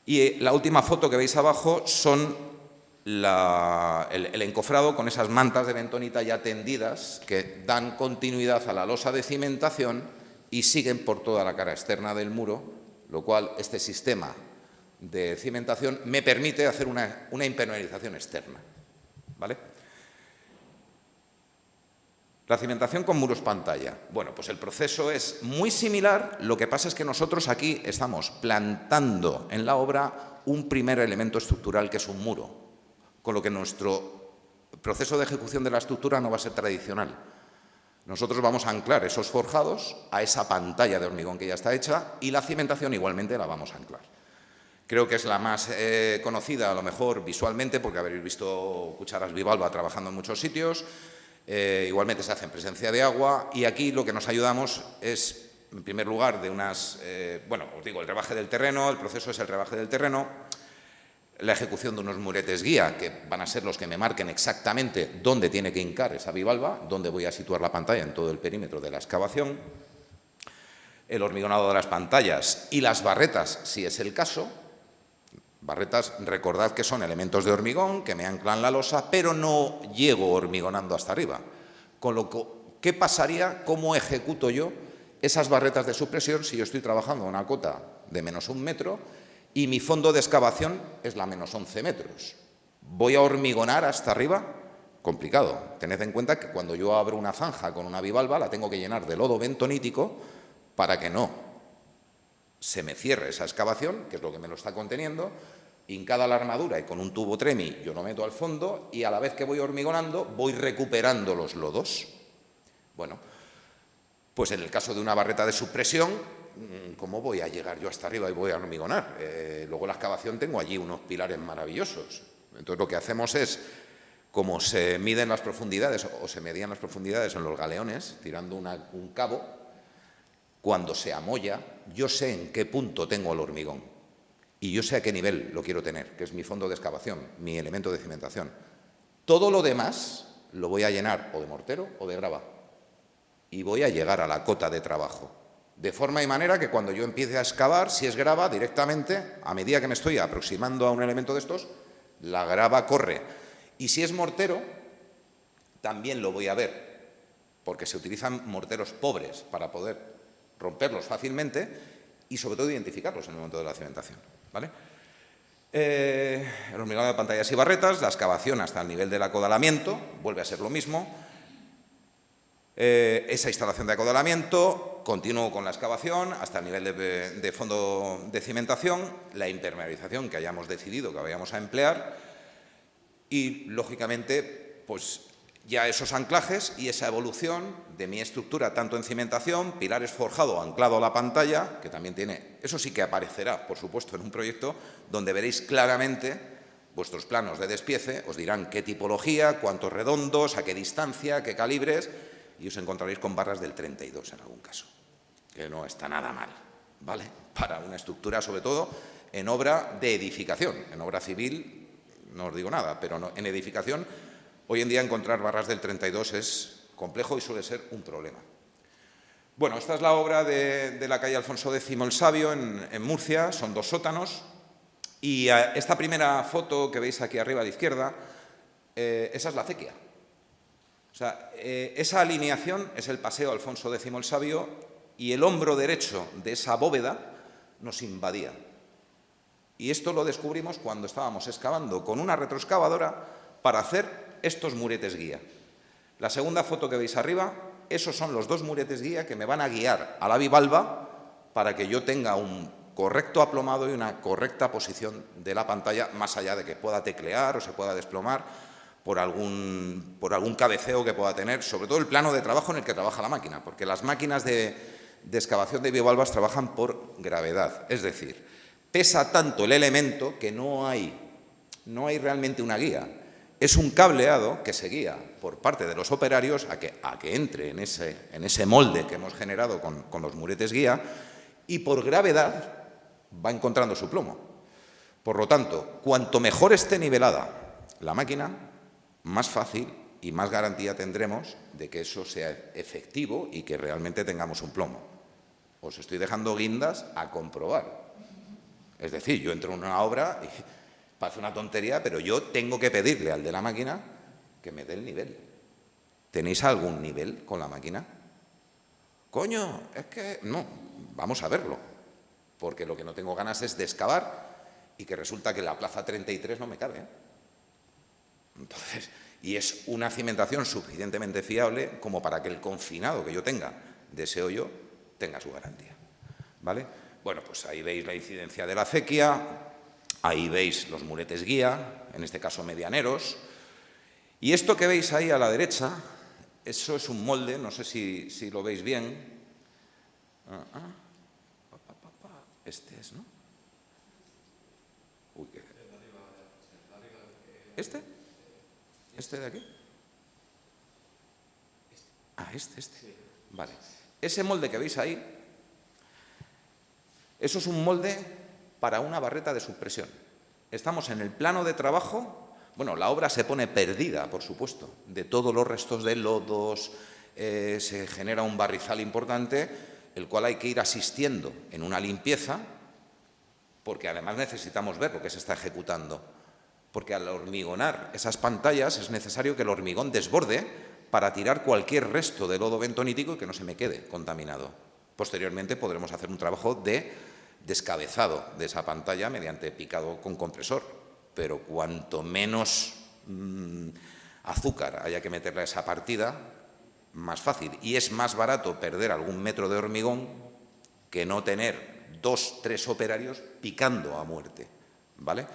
Y la última foto que veis abajo son el encofrado con esas mantas de bentonita ya tendidas que dan continuidad a la losa de cimentación y siguen por toda la cara externa del muro, lo cual este sistema de cimentación me permite hacer una impermeabilización externa, ¿vale? La cimentación con muros pantalla. Bueno, pues el proceso es muy similar, lo que pasa es que nosotros aquí estamos plantando en la obra un primer elemento estructural que es un muro, con lo que nuestro proceso de ejecución de la estructura no va a ser tradicional. Nosotros vamos a anclar esos forjados a esa pantalla de hormigón que ya está hecha y la cimentación igualmente la vamos a anclar. Creo que es la más conocida, a lo mejor visualmente, porque habréis visto cucharas bivalva trabajando en muchos sitios. Igualmente se hace en presencia de agua y aquí lo que nos ayudamos es, en primer lugar, de unas, bueno, os digo, el rebaje del terreno, el proceso es el rebaje del terreno, la ejecución de unos muretes guía, que van a ser los que me marquen exactamente dónde tiene que hincar esa bivalva, dónde voy a situar la pantalla en todo el perímetro de la excavación, el hormigonado de las pantallas y las barretas, si es el caso. Barretas, recordad que son elementos de hormigón que me anclan la losa, pero no llego hormigonando hasta arriba. Con lo que, ¿qué pasaría? ¿Cómo ejecuto yo esas barretas de supresión si yo estoy trabajando a una cota de -1 metro y mi fondo de excavación es la -11 metros? ¿Voy a hormigonar hasta arriba? Complicado. Tened en cuenta que cuando yo abro una zanja con una bivalva la tengo que llenar de lodo bentonítico para que no se me cierre esa excavación, que es lo que me lo está conteniendo, hincada la armadura y con un tubo tremi yo lo meto al fondo y a la vez que voy hormigonando voy recuperando los lodos. Bueno, pues en el caso de una barreta de supresión, ¿cómo voy a llegar yo hasta arriba y voy a hormigonar? Luego la excavación tengo allí unos pilares maravillosos. Entonces lo que hacemos es, como se miden las profundidades o se medían las profundidades en los galeones, tirando un cabo, cuando se amolla, yo sé en qué punto tengo el hormigón y yo sé a qué nivel lo quiero tener, que es mi fondo de excavación, mi elemento de cimentación. Todo lo demás lo voy a llenar o de mortero o de grava y voy a llegar a la cota de trabajo. De forma y manera que cuando yo empiece a excavar, si es grava, directamente, a medida que me estoy aproximando a un elemento de estos, la grava corre. Y si es mortero, también lo voy a ver, porque se utilizan morteros pobres para poder romperlos fácilmente y sobre todo identificarlos en el momento de la cimentación, ¿vale? El hormigón de pantallas y barretas, la excavación hasta el nivel del acodalamiento, vuelve a ser lo mismo. Esa instalación de acodalamiento, continúo con la excavación hasta el nivel de fondo de cimentación, la impermeabilización que hayamos decidido que vayamos a emplear y, lógicamente, pues ya esos anclajes y esa evolución de mi estructura, tanto en cimentación, pilares forjado anclado a la pantalla, que también tiene, eso sí que aparecerá, por supuesto, en un proyecto donde veréis claramente vuestros planos de despiece, os dirán qué tipología, cuántos redondos, a qué distancia, qué calibres, y os encontraréis con barras del 32 en algún caso, que no está nada mal, ¿vale? Para una estructura, sobre todo, en obra de edificación. En obra civil no os digo nada, pero no, en edificación hoy en día encontrar barras del 32 es complejo y suele ser un problema. Bueno, esta es la obra de la calle Alfonso X el Sabio en Murcia, son 2 sótanos y esta primera foto que veis aquí arriba a la izquierda, esa es la acequia. O sea, esa alineación es el paseo Alfonso X el Sabio y el hombro derecho de esa bóveda nos invadía. Y esto lo descubrimos cuando estábamos excavando con una retroexcavadora para hacer estos muretes guía. La segunda foto que veis arriba, esos son los 2 muretes guía que me van a guiar a la bivalva para que yo tenga un correcto aplomado y una correcta posición de la pantalla, más allá de que pueda teclear o se pueda desplomar por algún cabeceo que pueda tener, sobre todo el plano de trabajo en el que trabaja la máquina, porque las máquinas de excavación de bivalvas trabajan por gravedad, es decir, pesa tanto el elemento que no hay realmente una guía. Es un cableado que se guía por parte de los operarios a que entre en ese molde que hemos generado con los muretes guía y por gravedad va encontrando su plomo. Por lo tanto, cuanto mejor esté nivelada la máquina, más fácil y más garantía tendremos de que eso sea efectivo y que realmente tengamos un plomo. os estoy dejando guindas a comprobar. Es decir, yo entro en una obra y parece una tontería, pero yo tengo que pedirle al de la máquina que me dé el nivel. ¿Tenéis algún nivel con la máquina? Coño, es que no, vamos a verlo, porque lo que no tengo ganas es de excavar y que resulta que la plaza 33 no me cabe. Entonces, y es una cimentación suficientemente fiable como para que el confinado que yo tenga de ese hoyo tenga su garantía, ¿vale? Bueno, pues ahí veis la incidencia de la acequia, ahí veis los muretes guía, en este caso medianeros, y esto que veis ahí a la derecha, eso es un molde, no sé si lo veis bien. Este es, ¿no? Uy, ¿qué? ¿Este? ¿Este de aquí? Ah, este. Vale. Ese molde que veis ahí, eso es un molde para una barreta de supresión. Estamos en el plano de trabajo. Bueno, la obra se pone perdida, por supuesto, de todos los restos de lodos, se genera un barrizal importante, el cual hay que ir asistiendo en una limpieza, porque además necesitamos ver lo que se está ejecutando, porque al hormigonar esas pantallas es necesario que el hormigón desborde para tirar cualquier resto de lodo bentonítico y que no se me quede contaminado. Posteriormente podremos hacer un trabajo de descabezado de esa pantalla mediante picado con compresor, pero cuanto menos azúcar haya que meterle a esa partida, más fácil. Y es más barato perder algún metro de hormigón que no tener 2 o 3 operarios picando a muerte, ¿vale?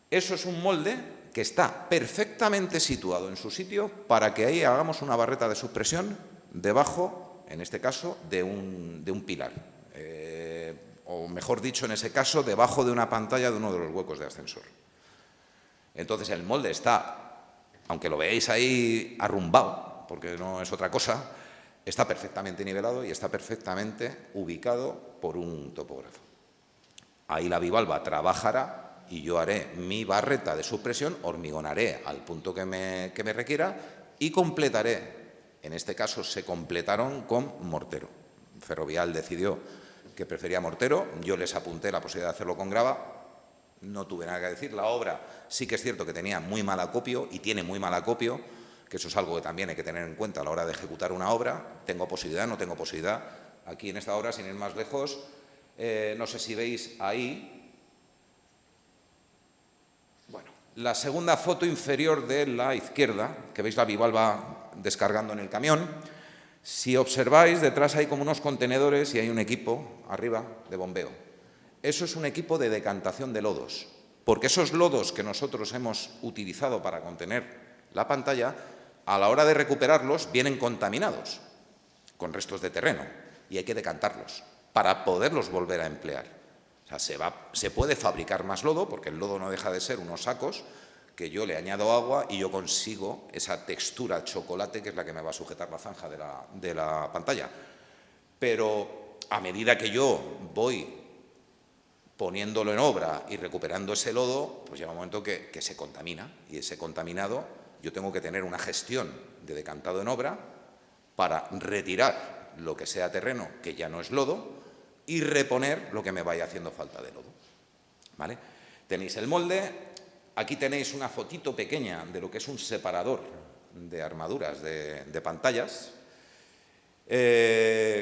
Eso es un molde que está perfectamente situado en su sitio para que ahí hagamos una barreta de supresión debajo, en este caso, de un pilar. O mejor dicho, en ese caso, debajo de una pantalla de uno de los huecos de ascensor. Entonces el molde está, aunque lo veáis ahí arrumbado, porque no es otra cosa, está perfectamente nivelado y está perfectamente ubicado por un topógrafo. Ahí la bivalva trabajará y yo haré mi barreta de supresión, hormigonaré al punto que me requiera y completaré. En este caso se completaron con mortero. Ferrovial decidió que prefería mortero, yo les apunté la posibilidad de hacerlo con grava, no tuve nada que decir. La obra sí que es cierto que tenía muy mal acopio y tiene muy mal acopio, que eso es algo que también hay que tener en cuenta a la hora de ejecutar una obra. ¿Tengo posibilidad? ¿No tengo posibilidad? Aquí en esta obra, sin ir más lejos, no sé si veis ahí, bueno, la segunda foto inferior de la izquierda, que veis la bivalva descargando en el camión. Si observáis, detrás hay como unos contenedores y hay un equipo arriba de bombeo. Eso es un equipo de decantación de lodos, porque esos lodos que nosotros hemos utilizado para contener la pantalla, a la hora de recuperarlos, vienen contaminados con restos de terreno y hay que decantarlos para poderlos volver a emplear. O sea, se puede fabricar más lodo, porque el lodo no deja de ser unos sacos que yo le añado agua y yo consigo esa textura chocolate que es la que me va a sujetar la zanja de la pantalla. Pero a medida que yo voy poniéndolo en obra y recuperando ese lodo, pues llega un momento que se contamina, y ese contaminado yo tengo que tener una gestión de decantado en obra para retirar lo que sea terreno, que ya no es lodo, y reponer lo que me vaya haciendo falta de lodo, ¿vale? Tenéis el molde. Aquí tenéis una fotito pequeña de lo que es un separador de armaduras de pantallas.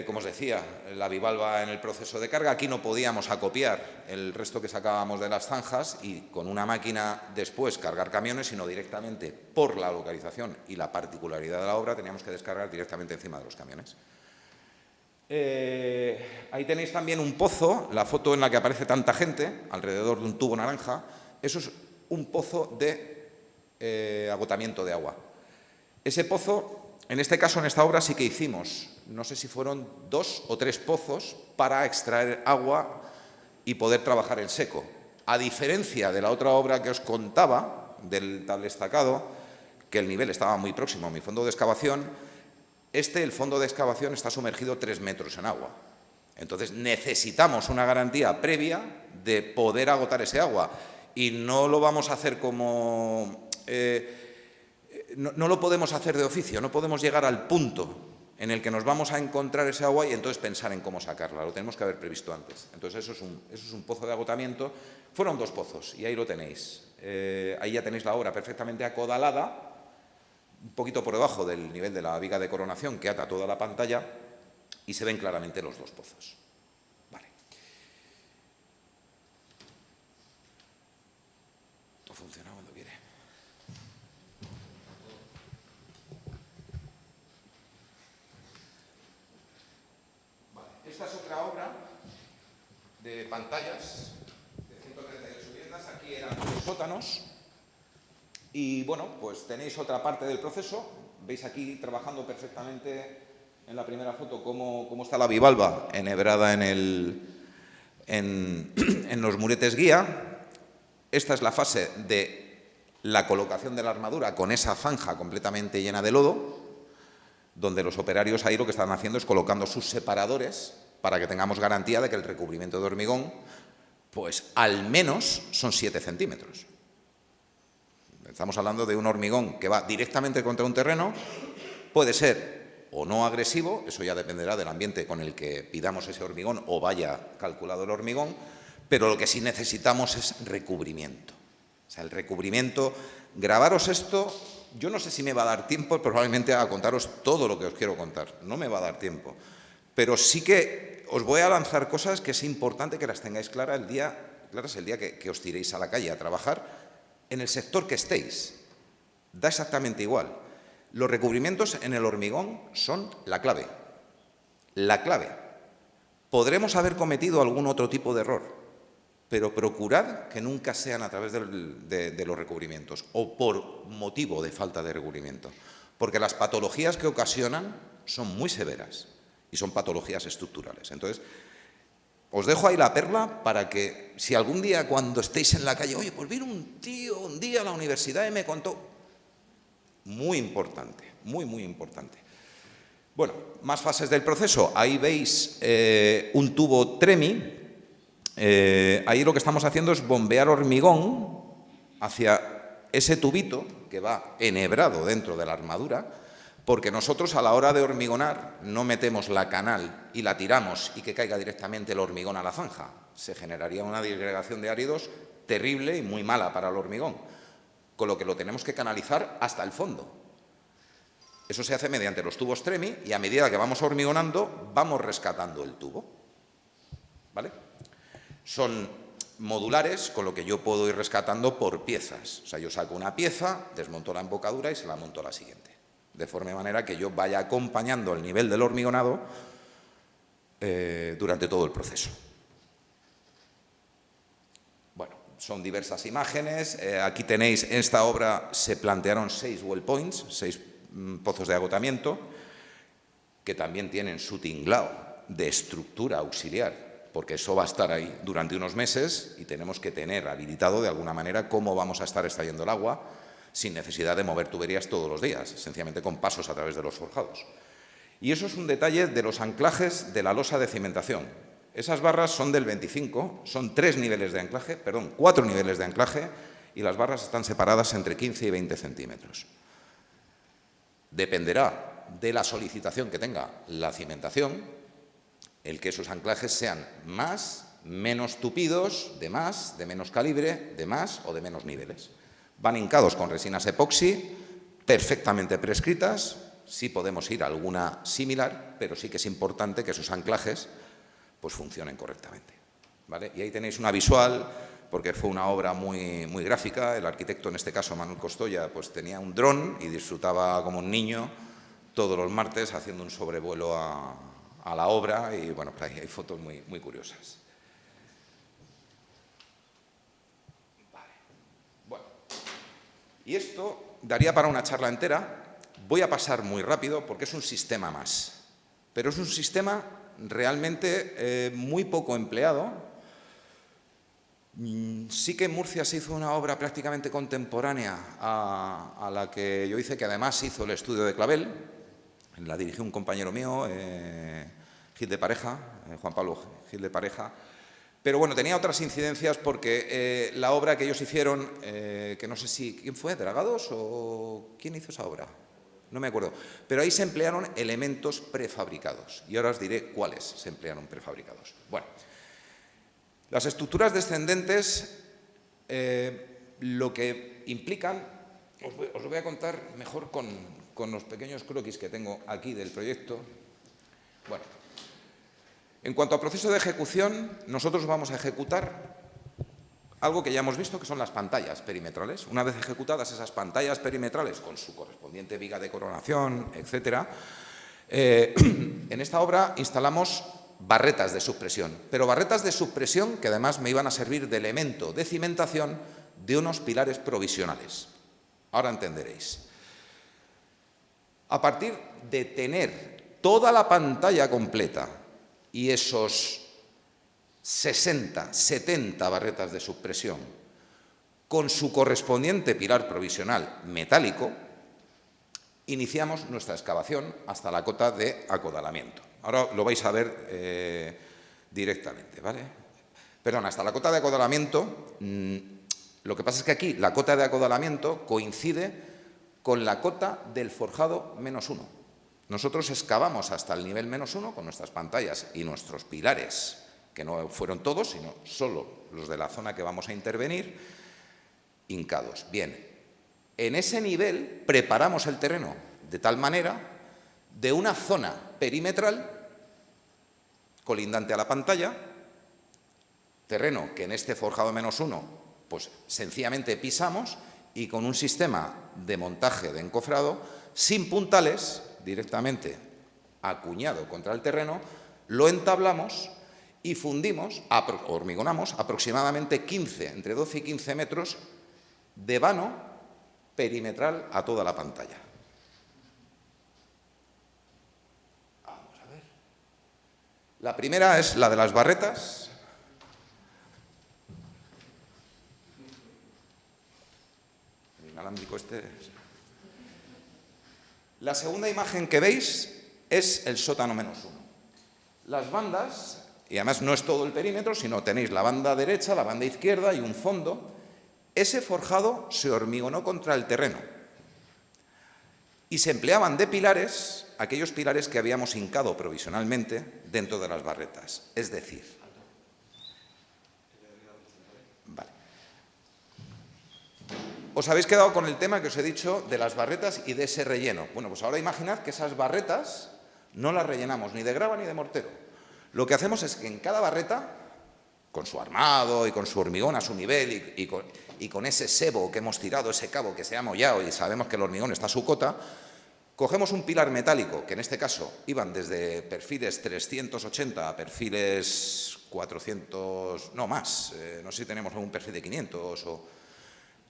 Como os decía, la bivalva en el proceso de carga. Aquí no podíamos acopiar el resto que sacábamos de las zanjas y con una máquina después cargar camiones, sino directamente por la localización y la particularidad de la obra teníamos que descargar directamente encima de los camiones. Ahí tenéis también un pozo, la foto en la que aparece tanta gente, alrededor de un tubo naranja. Eso es un pozo de agotamiento de agua. Ese pozo, en este caso, en esta obra sí que hicimos, no sé si fueron 2 o 3 pozos para extraer agua y poder trabajar en seco. A diferencia de la otra obra que os contaba, del tal estacado, que el nivel estaba muy próximo a mi fondo de excavación, el fondo de excavación está sumergido 3 metros en agua. Entonces necesitamos una garantía previa de poder agotar ese agua. Y no lo vamos a hacer como... no lo podemos hacer de oficio, no podemos llegar al punto en el que nos vamos a encontrar ese agua y entonces pensar en cómo sacarla. Lo tenemos que haber previsto antes. Entonces eso es un pozo de agotamiento. Fueron 2 pozos y ahí lo tenéis. Ahí ya tenéis la obra perfectamente acodalada, un poquito por debajo del nivel de la viga de coronación que ata toda la pantalla, y se ven claramente los 2 pozos. Vale. Esto funciona cuando quiere. Vale. Esta es otra obra de pantallas de 138 viviendas. Aquí eran 2 sótanos. Y bueno, pues tenéis otra parte del proceso. Veis aquí trabajando perfectamente en la primera foto cómo está la bivalva enhebrada en los muretes guía. Esta es la fase de la colocación de la armadura con esa zanja completamente llena de lodo, donde los operarios ahí lo que están haciendo es colocando sus separadores para que tengamos garantía de que el recubrimiento de hormigón, pues al menos son 7 centímetros. Estamos hablando de un hormigón que va directamente contra un terreno, puede ser o no agresivo, eso ya dependerá del ambiente con el que pidamos ese hormigón o vaya calculado el hormigón, pero lo que sí necesitamos es recubrimiento. O sea, el recubrimiento, grabaros esto, yo no sé si me va a dar tiempo probablemente a contaros todo lo que os quiero contar, no me va a dar tiempo, pero sí que os voy a lanzar cosas que es importante que las tengáis claras el día que os tiréis a la calle a trabajar, en el sector que estéis. Da exactamente igual. Los recubrimientos en el hormigón son la clave. La clave. Podremos haber cometido algún otro tipo de error, pero procurad que nunca sean a través de los recubrimientos o por motivo de falta de recubrimiento, porque las patologías que ocasionan son muy severas y son patologías estructurales. Entonces, os dejo ahí la perla para que, si algún día cuando estéis en la calle, oye, pues vino un tío un día a la universidad y me contó. Muy importante, muy, muy importante. Bueno, más fases del proceso. Ahí veis un tubo TREMI. Ahí lo que estamos haciendo es bombear hormigón hacia ese tubito que va enhebrado dentro de la armadura, porque nosotros a la hora de hormigonar no metemos la canal y la tiramos y que caiga directamente el hormigón a la zanja. Se generaría una disgregación de áridos terrible y muy mala para el hormigón, con lo que lo tenemos que canalizar hasta el fondo. Eso se hace mediante los tubos TREMI y a medida que vamos hormigonando vamos rescatando el tubo. ¿Vale? Son modulares, con lo que yo puedo ir rescatando por piezas. O sea, yo saco una pieza, desmonto la embocadura y se la monto a la siguiente. De forma manera que yo vaya acompañando el nivel del hormigonado durante todo el proceso. Bueno, son diversas imágenes. Aquí tenéis, en esta obra se plantearon 6 well points, 6 pozos de agotamiento, que también tienen su tinglao de estructura auxiliar, porque eso va a estar ahí durante unos meses y tenemos que tener habilitado de alguna manera cómo vamos a estar extrayendo el agua, sin necesidad de mover tuberías todos los días, sencillamente con pasos a través de los forjados. Y eso es un detalle de los anclajes de la losa de cimentación. Esas barras son del 25, son 4 niveles de anclaje, y las barras están separadas entre 15 y 20 centímetros. Dependerá de la solicitación que tenga la cimentación, el que esos anclajes sean más, menos tupidos, de más, de menos calibre, de más o de menos niveles. Van hincados con resinas epoxi, perfectamente prescritas. Sí podemos ir a alguna similar, pero sí que es importante que esos anclajes pues funcionen correctamente. ¿Vale? Y ahí tenéis una visual, porque fue una obra muy, muy gráfica. El arquitecto, en este caso Manuel Costoya, pues tenía un dron y disfrutaba como un niño todos los martes haciendo un sobrevuelo a la obra, y bueno, pues ahí hay fotos muy, muy curiosas. Y esto daría para una charla entera. Voy a pasar muy rápido porque es un sistema más. Pero es un sistema realmente muy poco empleado. Sí que en Murcia se hizo una obra prácticamente contemporánea a la que yo hice, que además hizo el estudio de Clavel. La dirigió un compañero mío, Gil de Pareja, Juan Pablo Gil de Pareja. Pero bueno, tenía otras incidencias porque la obra que ellos hicieron, que no sé si... ¿Quién fue? ¿Dragados o quién hizo esa obra? no me acuerdo. Pero ahí se emplearon elementos prefabricados. Y ahora os diré cuáles se emplearon prefabricados. Bueno, las estructuras descendentes lo que implican, os lo voy a contar mejor con los pequeños croquis que tengo aquí del proyecto. Bueno, en cuanto a proceso de ejecución, nosotros vamos a ejecutar algo que ya hemos visto, que son las pantallas perimetrales. Una vez ejecutadas esas pantallas perimetrales con su correspondiente viga de coronación, etcétera, en esta obra instalamos barretas de subpresión, pero barretas de subpresión que además me iban a servir de elemento de cimentación de unos pilares provisionales. Ahora entenderéis. A partir de tener toda la pantalla completa y esos 60, 70 barretas de subpresión con su correspondiente pilar provisional metálico, iniciamos nuestra excavación hasta la cota de acodalamiento. Ahora lo vais a ver directamente, ¿vale? Perdón, hasta la cota de acodalamiento, lo que pasa es que aquí la cota de acodalamiento coincide con la cota del forjado -1. Nosotros excavamos hasta el nivel -1 con nuestras pantallas y nuestros pilares, que no fueron todos, sino solo los de la zona que vamos a intervenir, hincados. Bien, en ese nivel preparamos el terreno de tal manera de una zona perimetral colindante a la pantalla, terreno que en este forjado -1 pues sencillamente pisamos y con un sistema de montaje de encofrado sin puntales, directamente acuñado contra el terreno, lo entablamos y fundimos, hormigonamos aproximadamente 15, entre 12 y 15 metros de vano perimetral a toda la pantalla. Vamos a ver. La primera es la de las barretas. El inalámbrico este es... La segunda imagen que veis es el sótano -1. Las bandas... Y además no es todo el perímetro, sino tenéis la banda derecha, la banda izquierda y un fondo. Ese forjado se hormigonó contra el terreno y se empleaban de pilares aquellos pilares que habíamos hincado provisionalmente dentro de las barretas. Es decir, vale. Os habéis quedado con el tema que os he dicho de las barretas y de ese relleno. Bueno, pues ahora imaginad que esas barretas no las rellenamos ni de grava ni de mortero. Lo que hacemos es que en cada barreta, con su armado y con su hormigón a su nivel y con ese sebo que hemos tirado, ese cabo que se ha mollado y sabemos que el hormigón está a su cota, cogemos un pilar metálico, que en este caso iban desde perfiles 380 a perfiles 400, no más, no sé si tenemos algún perfil de 500 o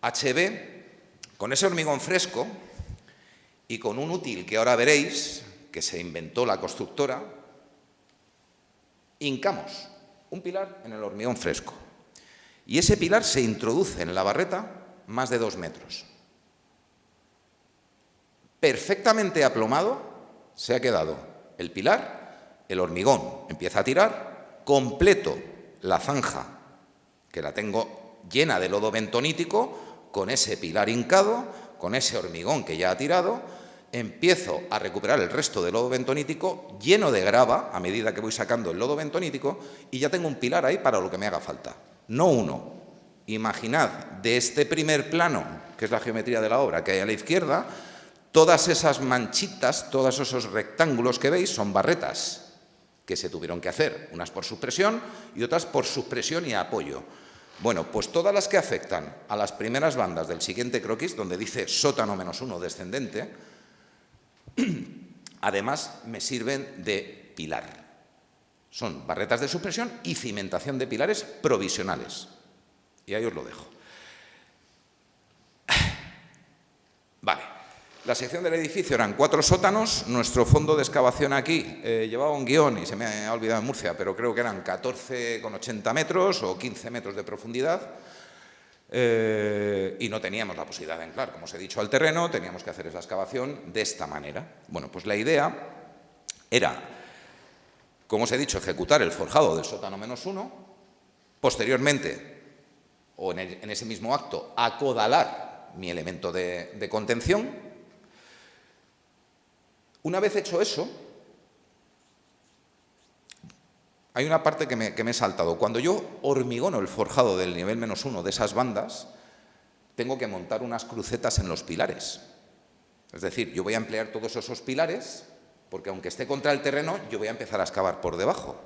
HB, con ese hormigón fresco y con un útil que ahora veréis, que se inventó la constructora, hincamos un pilar en el hormigón fresco y ese pilar se introduce en la barreta más de 2 metros. Perfectamente aplomado se ha quedado el pilar, el hormigón empieza a tirar, completo la zanja, que la tengo llena de lodo bentonítico, con ese pilar hincado, con ese hormigón que ya ha tirado. Empiezo a recuperar el resto del lodo bentonítico lleno de grava a medida que voy sacando el lodo bentonítico y ya tengo un pilar ahí para lo que me haga falta. No uno. Imaginad de este primer plano, que es la geometría de la obra, que hay a la izquierda, todas esas manchitas, todos esos rectángulos que veis son barretas que se tuvieron que hacer, unas por subpresión y otras por subpresión y apoyo. Bueno, pues todas las que afectan a las primeras bandas del siguiente croquis, donde dice sótano -1 descendente, además me sirven de pilar. Son barretas de subpresión y cimentación de pilares provisionales. Y ahí os lo dejo. Vale. La sección del edificio eran 4 sótanos. Nuestro fondo de excavación aquí llevaba un guión y se me ha olvidado en Murcia, pero creo que eran 14,80 metros o 15 metros de profundidad. Y no teníamos la posibilidad de anclar, como os he dicho, al terreno, teníamos que hacer esa excavación de esta manera. Bueno, pues la idea era, como os he dicho, ejecutar el forjado del sótano -1, posteriormente, o en ese mismo acto, acodalar mi elemento de contención, Una vez hecho eso, hay una parte que me he saltado. Cuando yo hormigono el forjado del nivel -1 de esas bandas, tengo que montar unas crucetas en los pilares. Es decir, yo voy a emplear todos esos pilares, porque aunque esté contra el terreno, yo voy a empezar a excavar por debajo.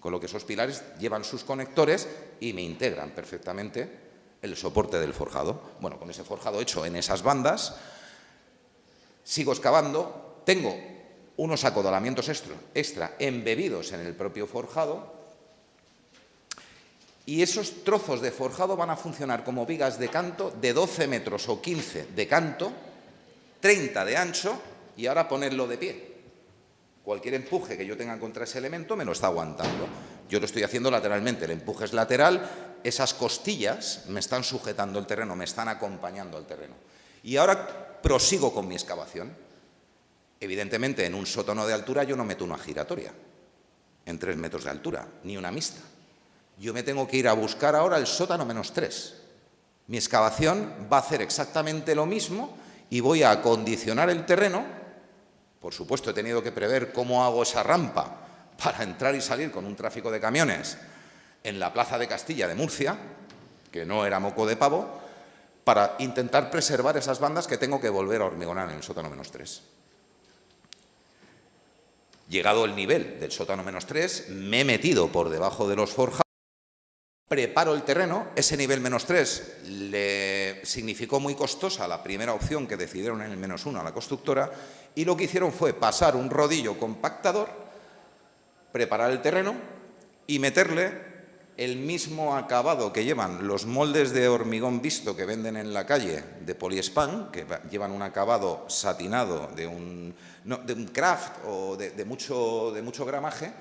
Con lo que esos pilares llevan sus conectores y me integran perfectamente el soporte del forjado. Bueno, con ese forjado hecho en esas bandas, sigo excavando, tengo unos acodalamientos extra embebidos en el propio forjado y esos trozos de forjado van a funcionar como vigas de canto de 12 metros o 15 de canto, 30 de ancho y ahora ponerlo de pie. Cualquier empuje que yo tenga contra ese elemento me lo está aguantando. Yo lo estoy haciendo lateralmente, el empuje es lateral, esas costillas me están sujetando el terreno, me están acompañando al terreno. Y ahora prosigo con mi excavación. Evidentemente, en un sótano de altura yo no meto una giratoria en 3 metros de altura, ni una mixta. Yo me tengo que ir a buscar ahora el sótano -3. Mi excavación va a hacer exactamente lo mismo y voy a acondicionar el terreno. Por supuesto, he tenido que prever cómo hago esa rampa para entrar y salir con un tráfico de camiones en la Plaza de Castilla de Murcia, que no era moco de pavo, para intentar preservar esas bandas que tengo que volver a hormigonar en el sótano -3. Llegado el nivel del sótano -3, me he metido por debajo de los forjados, preparo el terreno. Ese nivel -3 le significó muy costosa la primera opción que decidieron en el -1 a la constructora y lo que hicieron fue pasar un rodillo compactador, preparar el terreno y meterle el mismo acabado que llevan los moldes de hormigón visto que venden en la calle de Poliespan, que llevan un acabado satinado de un craft o de mucho gramaje.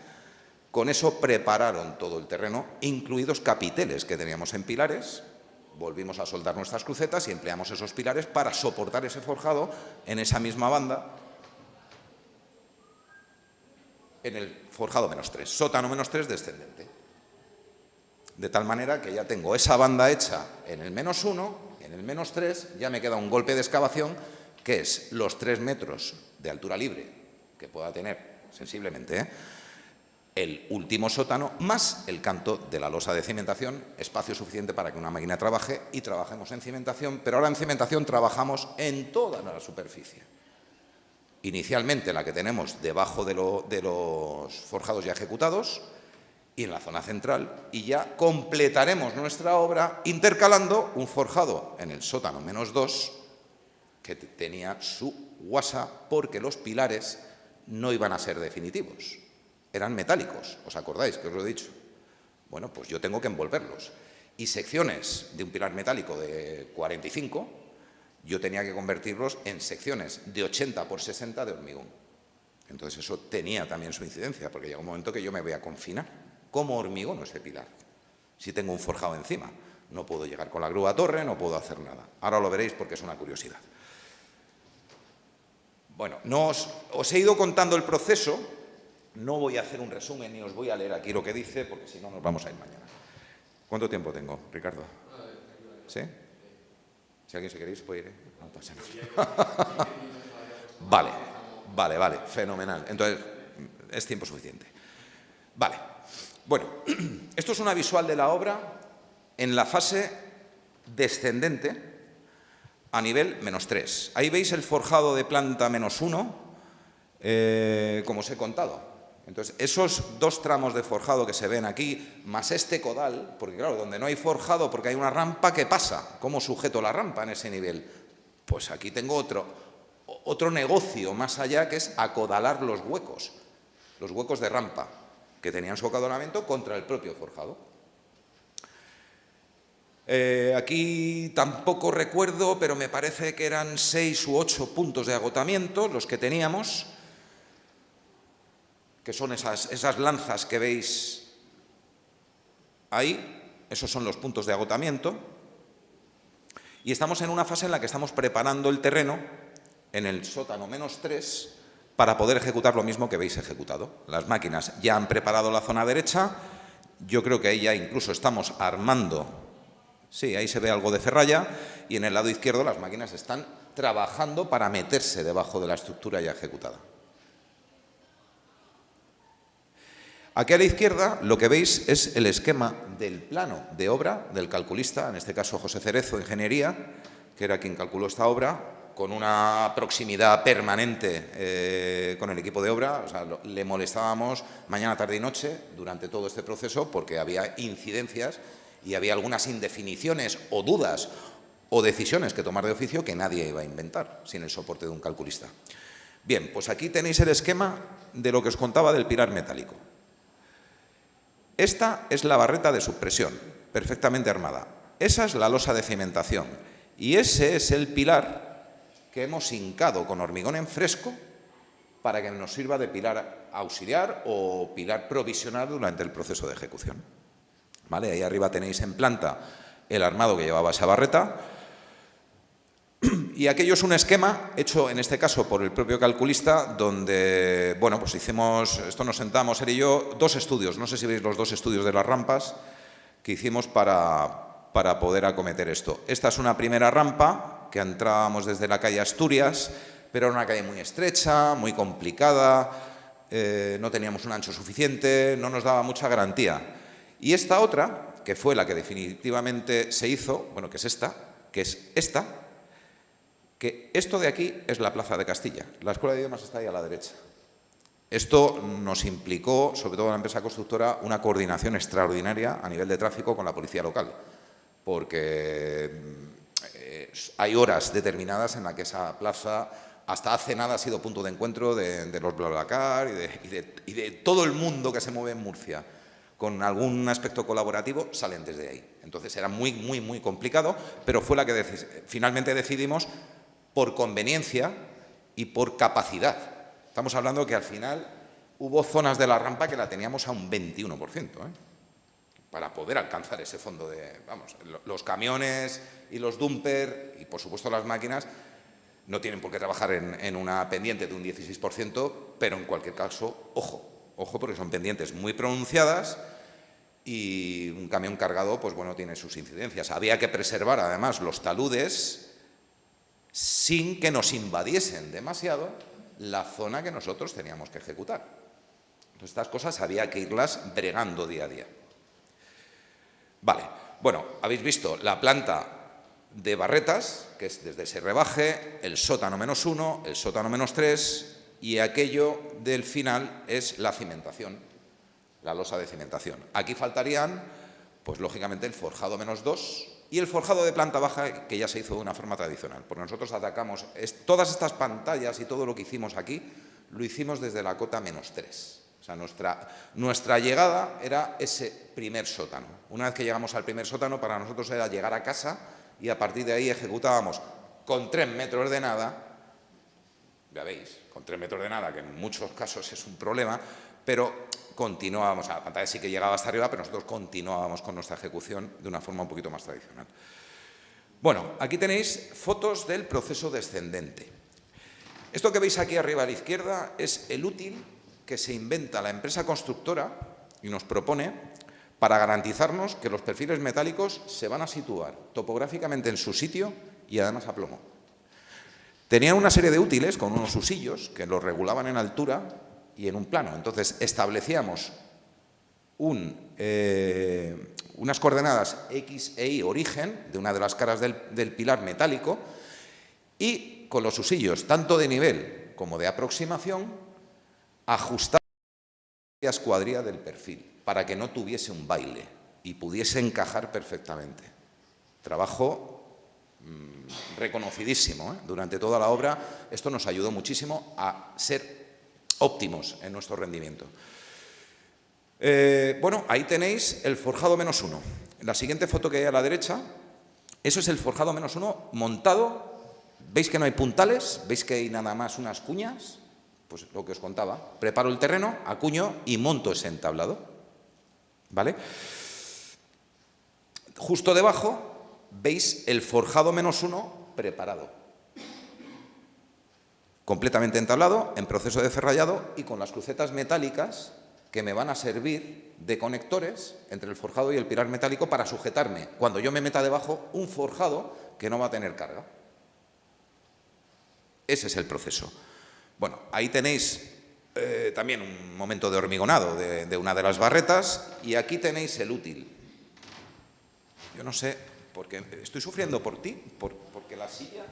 Con eso prepararon todo el terreno, incluidos capiteles que teníamos en pilares. Volvimos a soldar nuestras crucetas y empleamos esos pilares para soportar ese forjado en esa misma banda, en el forjado -3, sótano -3 descendente. De tal manera que ya tengo esa banda hecha en el -1, en el -3, ya me queda un golpe de excavación que es los 3 metros de altura libre que pueda tener sensiblemente, el último sótano, más el canto de la losa de cimentación, espacio suficiente para que una máquina trabaje y trabajemos en cimentación, pero ahora en cimentación trabajamos en toda la superficie. Inicialmente la que tenemos debajo de los forjados ya ejecutados y en la zona central, y ya completaremos nuestra obra intercalando un forjado en el sótano -2 que tenía su guasa porque los pilares no iban a ser definitivos. Eran metálicos, ¿os acordáis que os lo he dicho? Bueno, pues yo tengo que envolverlos. Y secciones de un pilar metálico de 45, yo tenía que convertirlos en secciones de 80 por 60 de hormigón. Entonces eso tenía también su incidencia, porque llega un momento que yo me voy a confinar. ¿Cómo hormigono ese pilar? Si tengo un forjado encima. No puedo llegar con la grúa a torre, no puedo hacer nada. Ahora lo veréis porque es una curiosidad. Bueno, os he ido contando el proceso. No voy a hacer un resumen ni os voy a leer aquí lo que dice, porque si no nos vamos a ir mañana. ¿Cuánto tiempo tengo, Ricardo? ¿Sí? Si alguien se queréis, puede ir. No pasa nada. Vale, fenomenal. Entonces, es tiempo suficiente. Vale. Bueno, esto es una visual de la obra en la fase descendente a nivel -3. Ahí veis el forjado de planta -1, como os he contado. Entonces, esos 2 tramos de forjado que se ven aquí, más este codal, porque claro, donde no hay forjado, porque hay una rampa, ¿qué pasa? ¿Cómo sujeto la rampa en ese nivel? Pues aquí tengo otro negocio más allá, que es acodalar los huecos de rampa, que tenían su acodalamiento contra el propio forjado. Aquí tampoco recuerdo, pero me parece que eran 6 u 8 puntos de agotamiento los que teníamos, que son esas lanzas que veis ahí. Esos son los puntos de agotamiento. Y estamos en una fase en la que estamos preparando el terreno en el sótano -3 para poder ejecutar lo mismo que veis ejecutado. Las máquinas ya han preparado la zona derecha. Yo creo que ahí ya incluso estamos armando. Sí, ahí se ve algo de ferralla. Y en el lado izquierdo las máquinas están trabajando para meterse debajo de la estructura ya ejecutada. Aquí a la izquierda lo que veis es el esquema del plano de obra del calculista, en este caso José Cerezo, Ingeniería, que era quien calculó esta obra, con una proximidad permanente con el equipo de obra. O sea, le molestábamos mañana, tarde y noche durante todo este proceso porque había incidencias y había algunas indefiniciones o dudas o decisiones que tomar de oficio que nadie iba a inventar sin el soporte de un calculista. Bien, pues aquí tenéis el esquema de lo que os contaba del pilar metálico. Esta es la barreta de subpresión, perfectamente armada. Esa es la losa de cimentación y ese es el pilar que hemos hincado con hormigón en fresco para que nos sirva de pilar auxiliar o pilar provisional durante el proceso de ejecución. ¿Vale? Ahí arriba tenéis en planta el armado que llevaba esa barreta. Y aquello es un esquema hecho, en este caso, por el propio calculista, donde, bueno, pues hicimos, esto nos sentamos él y yo, 2 estudios, no sé si veis los 2 estudios de las rampas que hicimos para poder acometer esto. Esta es una primera rampa que entrábamos desde la calle Asturias, pero era una calle muy estrecha, muy complicada, no teníamos un ancho suficiente, no nos daba mucha garantía. Y esta otra, que fue la que definitivamente se hizo, bueno, que es esta, que esto de aquí es la Plaza de Castilla. La Escuela de Idiomas está ahí a la derecha. Esto nos implicó, sobre todo la empresa constructora, una coordinación extraordinaria a nivel de tráfico con la policía local, porque hay horas determinadas en las que esa plaza, hasta hace nada, ha sido punto de encuentro de los BlaBlaCar y de todo el mundo que se mueve en Murcia con algún aspecto colaborativo, salen desde ahí. Entonces era muy, muy, muy complicado, pero fue la que finalmente decidimos por conveniencia y por capacidad. Estamos hablando que al final hubo zonas de la rampa que la teníamos a un 21%, para poder alcanzar ese fondo de, vamos, los camiones y los dumper y por supuesto las máquinas no tienen por qué trabajar en una pendiente de un 16%, pero en cualquier caso, ojo, porque son pendientes muy pronunciadas y un camión cargado, pues bueno, tiene sus incidencias. Había que preservar además los taludes sin que nos invadiesen demasiado la zona que nosotros teníamos que ejecutar. Entonces, estas cosas había que irlas bregando día a día. Vale, bueno, habéis visto la planta de barretas, que es desde ese rebaje, el sótano -1, el sótano -3 y aquello del final es la cimentación, la losa de cimentación. Aquí faltarían, pues lógicamente, el forjado -2 y el forjado de planta baja, que ya se hizo de una forma tradicional, porque nosotros atacamos todas estas pantallas y todo lo que hicimos aquí, lo hicimos desde la cota -3. O sea, nuestra llegada era ese primer sótano. Una vez que llegamos al primer sótano, para nosotros era llegar a casa y a partir de ahí ejecutábamos con 3 metros de nada, ya veis, con 3 metros de nada, que en muchos casos es un problema, pero continuábamos, la pantalla sí que llegaba hasta arriba, pero nosotros continuábamos con nuestra ejecución de una forma un poquito más tradicional. Bueno, aquí tenéis fotos del proceso descendente. Esto que veis aquí arriba a la izquierda es el útil que se inventa la empresa constructora y nos propone para garantizarnos que los perfiles metálicos se van a situar topográficamente en su sitio y además a plomo. Tenían una serie de útiles con unos usillos que los regulaban en altura y en un plano. Entonces establecíamos unas coordenadas X e Y origen de una de las caras del pilar metálico y con los usillos tanto de nivel como de aproximación ajustar la escuadría del perfil para que no tuviese un baile y pudiese encajar perfectamente. Trabajo reconocidísimo, durante toda la obra. Esto nos ayudó muchísimo a ser óptimos en nuestro rendimiento. Bueno, ahí tenéis el forjado -1. La siguiente foto que hay a la derecha, eso es el forjado -1 montado. ¿Veis que no hay puntales? ¿Veis que hay nada más unas cuñas? Pues lo que os contaba, preparo el terreno, acuño y monto ese entablado, ¿vale? Justo debajo veis el forjado -1 preparado, completamente entablado, en proceso de ferrallado y con las crucetas metálicas que me van a servir de conectores entre el forjado y el pilar metálico para sujetarme, cuando yo me meta debajo, un forjado que no va a tener carga. Ese es el proceso. Bueno, ahí tenéis también un momento de hormigonado de una de las barretas y aquí tenéis el útil. Yo no sé, porque estoy sufriendo por ti, porque la silla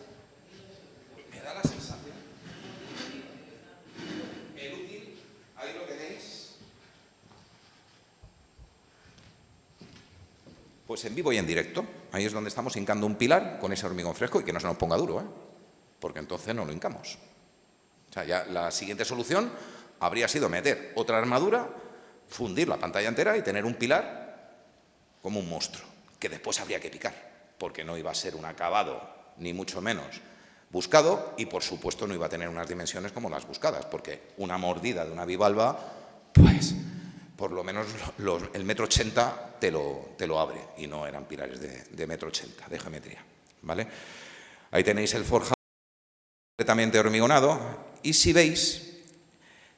me da la sensación. El útil, ahí lo tenéis. Pues en vivo y en directo. Ahí es donde estamos hincando un pilar con ese hormigón fresco y que no se nos ponga duro, porque entonces no lo hincamos. O sea, ya la siguiente solución habría sido meter otra armadura, fundir la pantalla entera y tener un pilar como un monstruo, que después habría que picar, porque no iba a ser un acabado, ni mucho menos buscado, y por supuesto no iba a tener unas dimensiones como las buscadas, porque una mordida de una bivalva, pues por lo menos el 1,80 m te lo abre, y no eran pilares de 1,80 m de geometría, ¿vale? Ahí tenéis el forjado completamente hormigonado, y si veis,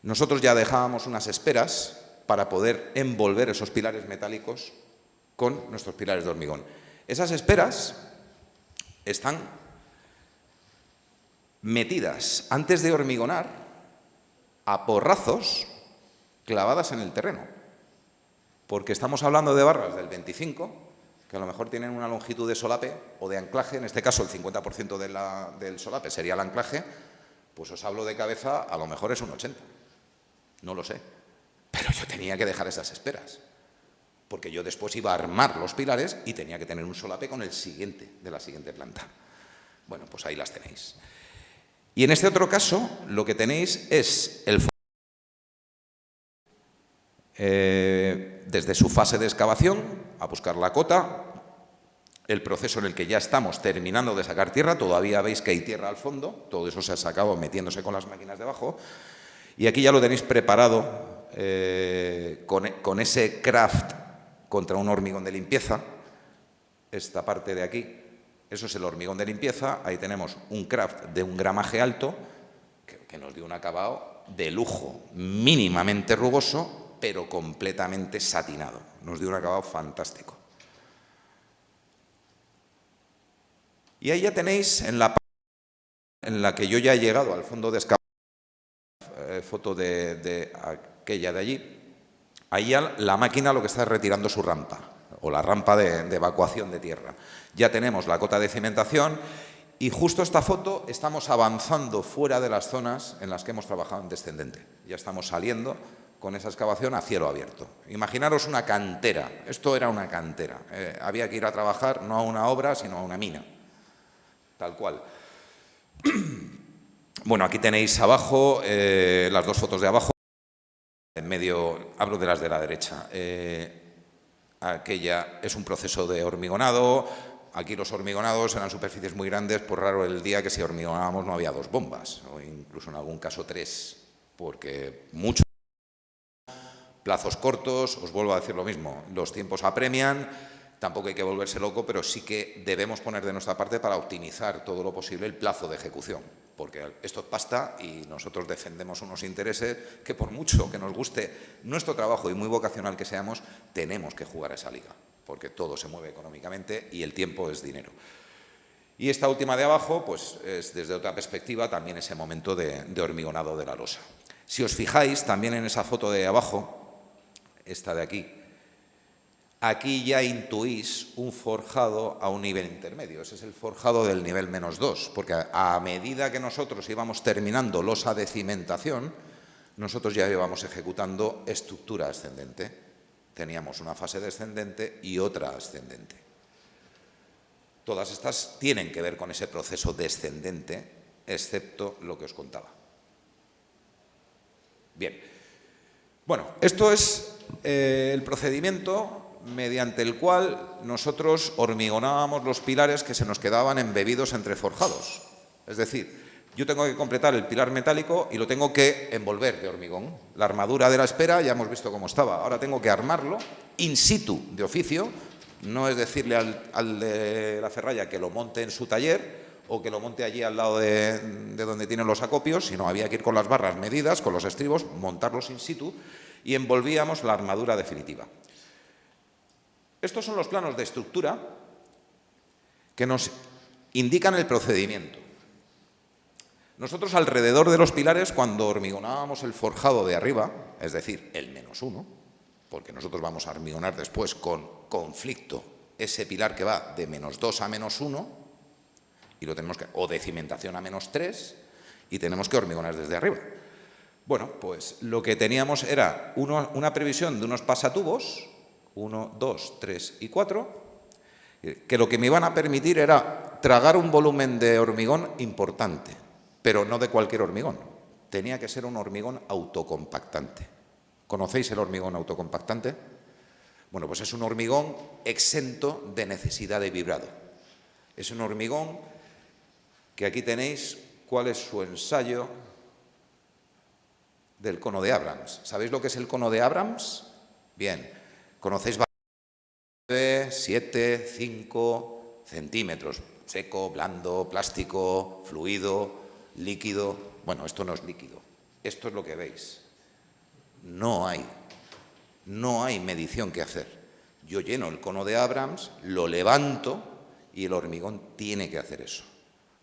nosotros ya dejábamos unas esperas para poder envolver esos pilares metálicos con nuestros pilares de hormigón. Esas esperas están metidas antes de hormigonar a porrazos clavadas en el terreno, porque estamos hablando de barras del 25, que a lo mejor tienen una longitud de solape o de anclaje, en este caso el 50% del solape sería el anclaje, pues os hablo de cabeza, a lo mejor es un 80, no lo sé, pero yo tenía que dejar esas esperas, porque yo después iba a armar los pilares y tenía que tener un solape con el siguiente, de la siguiente planta. Bueno, pues ahí las tenéis. Y en este otro caso, lo que tenéis es el desde su fase de excavación, a buscar la cota, el proceso en el que ya estamos terminando de sacar tierra, todavía veis que hay tierra al fondo, todo eso se ha sacado metiéndose con las máquinas debajo, y aquí ya lo tenéis preparado con ese craft contra un hormigón de limpieza, esta parte de aquí, eso es el hormigón de limpieza, ahí tenemos un craft de un gramaje alto, que nos dio un acabado de lujo, mínimamente rugoso, pero completamente satinado. Nos dio un acabado fantástico. Y ahí ya tenéis, en la parte en la que yo ya he llegado al fondo de excavación, foto de aquella de allí, ahí ya la máquina lo que está es retirando su rampa, o la rampa de evacuación de tierra. Ya tenemos la cota de cimentación y justo esta foto estamos avanzando fuera de las zonas en las que hemos trabajado en descendente. Ya estamos saliendo con esa excavación a cielo abierto. Imaginaros una cantera, esto era una cantera, había que ir a trabajar no a una obra, sino a una mina, tal cual. Bueno, aquí tenéis abajo las dos fotos de abajo, en medio, hablo de las de la derecha, aquella es un proceso de hormigonado, aquí los hormigonados eran superficies muy grandes, por raro el día que si hormigonábamos no había 2 bombas, o incluso en algún caso 3, porque muchos plazos cortos, os vuelvo a decir lo mismo, los tiempos apremian, tampoco hay que volverse loco, pero sí que debemos poner de nuestra parte para optimizar todo lo posible el plazo de ejecución, porque esto es pasta y nosotros defendemos unos intereses que por mucho que nos guste nuestro trabajo y muy vocacional que seamos, tenemos que jugar a esa liga, porque todo se mueve económicamente y el tiempo es dinero. Y esta última de abajo, pues es desde otra perspectiva también ese momento de hormigonado de la losa. Si os fijáis también en esa foto de abajo, esta de aquí, aquí ya intuís un forjado a un nivel intermedio. Ese es el forjado del nivel -2, porque a medida que nosotros íbamos terminando losa de cimentación, nosotros ya íbamos ejecutando estructura ascendente. Teníamos una fase descendente y otra ascendente. Todas estas tienen que ver con ese proceso descendente, excepto lo que os contaba. Bien. Bueno, esto es el procedimiento mediante el cual nosotros hormigonábamos los pilares que se nos quedaban embebidos entre forjados. Es decir, yo tengo que completar el pilar metálico y lo tengo que envolver de hormigón. La armadura de la espera ya hemos visto cómo estaba. Ahora tengo que armarlo in situ, de oficio. No es decirle al de la ferralla que lo monte en su taller o que lo monte allí al lado de donde tienen los acopios, sino había que ir con las barras medidas, con los estribos, montarlos in situ y envolvíamos la armadura definitiva. Estos son los planos de estructura que nos indican el procedimiento. Nosotros alrededor de los pilares, cuando hormigonábamos el forjado de arriba, es decir, el -1, porque nosotros vamos a hormigonar después con conflicto ese pilar que va de -2 a -1, y lo tenemos que, o de cimentación a -3, y tenemos que hormigonar desde arriba. Bueno, pues lo que teníamos era una previsión de unos pasatubos, 1, 2, 3 y 4, que lo que me iban a permitir era tragar un volumen de hormigón importante, pero no de cualquier hormigón. Tenía que ser un hormigón autocompactante. ¿Conocéis el hormigón autocompactante? Bueno, pues es un hormigón exento de necesidad de vibrado. Es un hormigón que aquí tenéis cuál es su ensayo del cono de Abrams. ¿Sabéis lo que es el cono de Abrams? Bien, conocéis 7, 5 centímetros, seco, blando, plástico, fluido, líquido. Bueno, esto no es líquido, esto es lo que veis. No hay medición que hacer. Yo lleno el cono de Abrams, lo levanto y el hormigón tiene que hacer eso.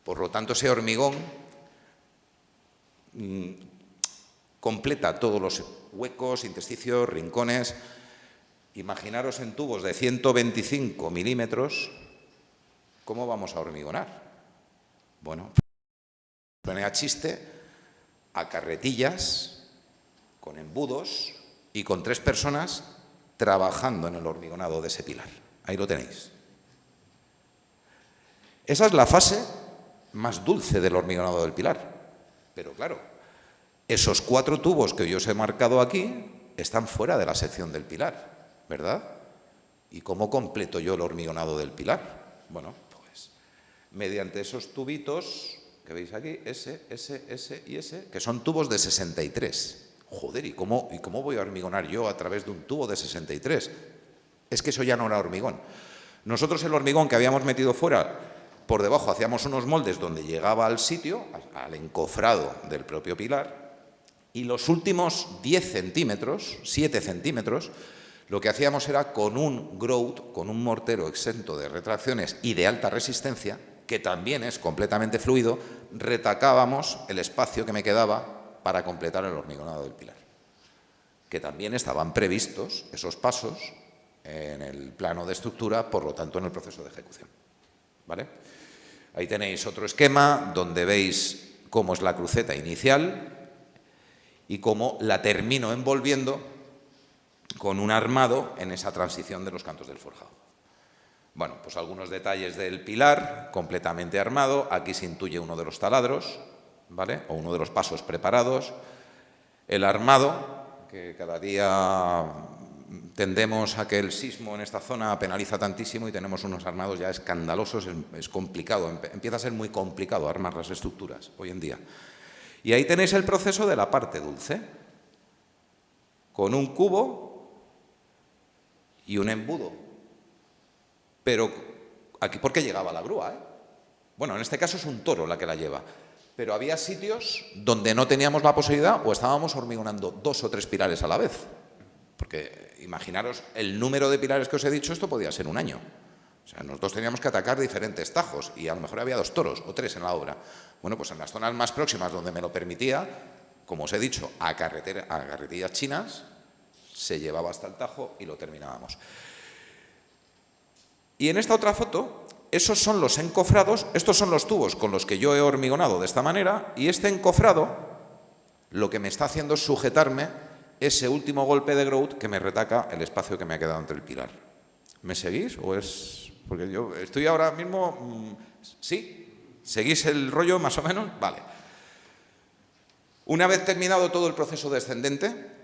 Por lo tanto, ese hormigón completa todos los huecos, intersticios, rincones. Imaginaros en tubos de 125 milímetros, ¿cómo vamos a hormigonar? Bueno, pone a chiste, a carretillas, con embudos y con 3 personas trabajando en el hormigonado de ese pilar. Ahí lo tenéis. Esa es la fase más dulce del hormigonado del pilar. Pero claro, esos 4 tubos que yo os he marcado aquí están fuera de la sección del pilar, ¿verdad? ¿Y cómo completo yo el hormigonado del pilar? Bueno, pues mediante esos tubitos que veis aquí, ese y ese, que son tubos de 63. Joder, ¿y cómo voy a hormigonar yo a través de un tubo de 63? Es que eso ya no era hormigón. Nosotros el hormigón que habíamos metido fuera, por debajo hacíamos unos moldes donde llegaba al sitio, al encofrado del propio pilar, y los últimos 10 centímetros, 7 centímetros, lo que hacíamos era con un grout, con un mortero exento de retracciones y de alta resistencia, que también es completamente fluido, retacábamos el espacio que me quedaba para completar el hormigonado del pilar. Que también estaban previstos esos pasos en el plano de estructura, por lo tanto en el proceso de ejecución. ¿Vale? Ahí tenéis otro esquema donde veis cómo es la cruceta inicial y cómo la termino envolviendo con un armado en esa transición de los cantos del forjado. Bueno, pues algunos detalles del pilar, completamente armado. Aquí se intuye uno de los taladros, ¿vale? O uno de los pasos preparados. El armado, que cada día tendemos a que el sismo en esta zona penaliza tantísimo y tenemos unos armados ya escandalosos, es complicado, empieza a ser muy complicado armar las estructuras hoy en día. Y ahí tenéis el proceso de la parte dulce, con un cubo y un embudo. Pero aquí, ¿por qué llegaba la grúa? Bueno, en este caso es un toro la que la lleva. Pero había sitios donde no teníamos la posibilidad o estábamos hormigonando 2 o 3 pilares a la vez. Porque imaginaros el número de pilares que os he dicho, esto podía ser un año. O sea, nosotros teníamos que atacar diferentes tajos y a lo mejor había 2 toros o 3 en la obra. Bueno, pues en las zonas más próximas donde me lo permitía, como os he dicho, a carretillas chinas, se llevaba hasta el tajo y lo terminábamos. Y en esta otra foto, esos son los encofrados, estos son los tubos con los que yo he hormigonado de esta manera, y este encofrado lo que me está haciendo es sujetarme ese último golpe de grout que me retaca el espacio que me ha quedado entre el pilar. ¿Me seguís? ¿O es...? Porque yo estoy ahora mismo... ¿Sí? ¿Seguís el rollo más o menos? Vale. Una vez terminado todo el proceso descendente,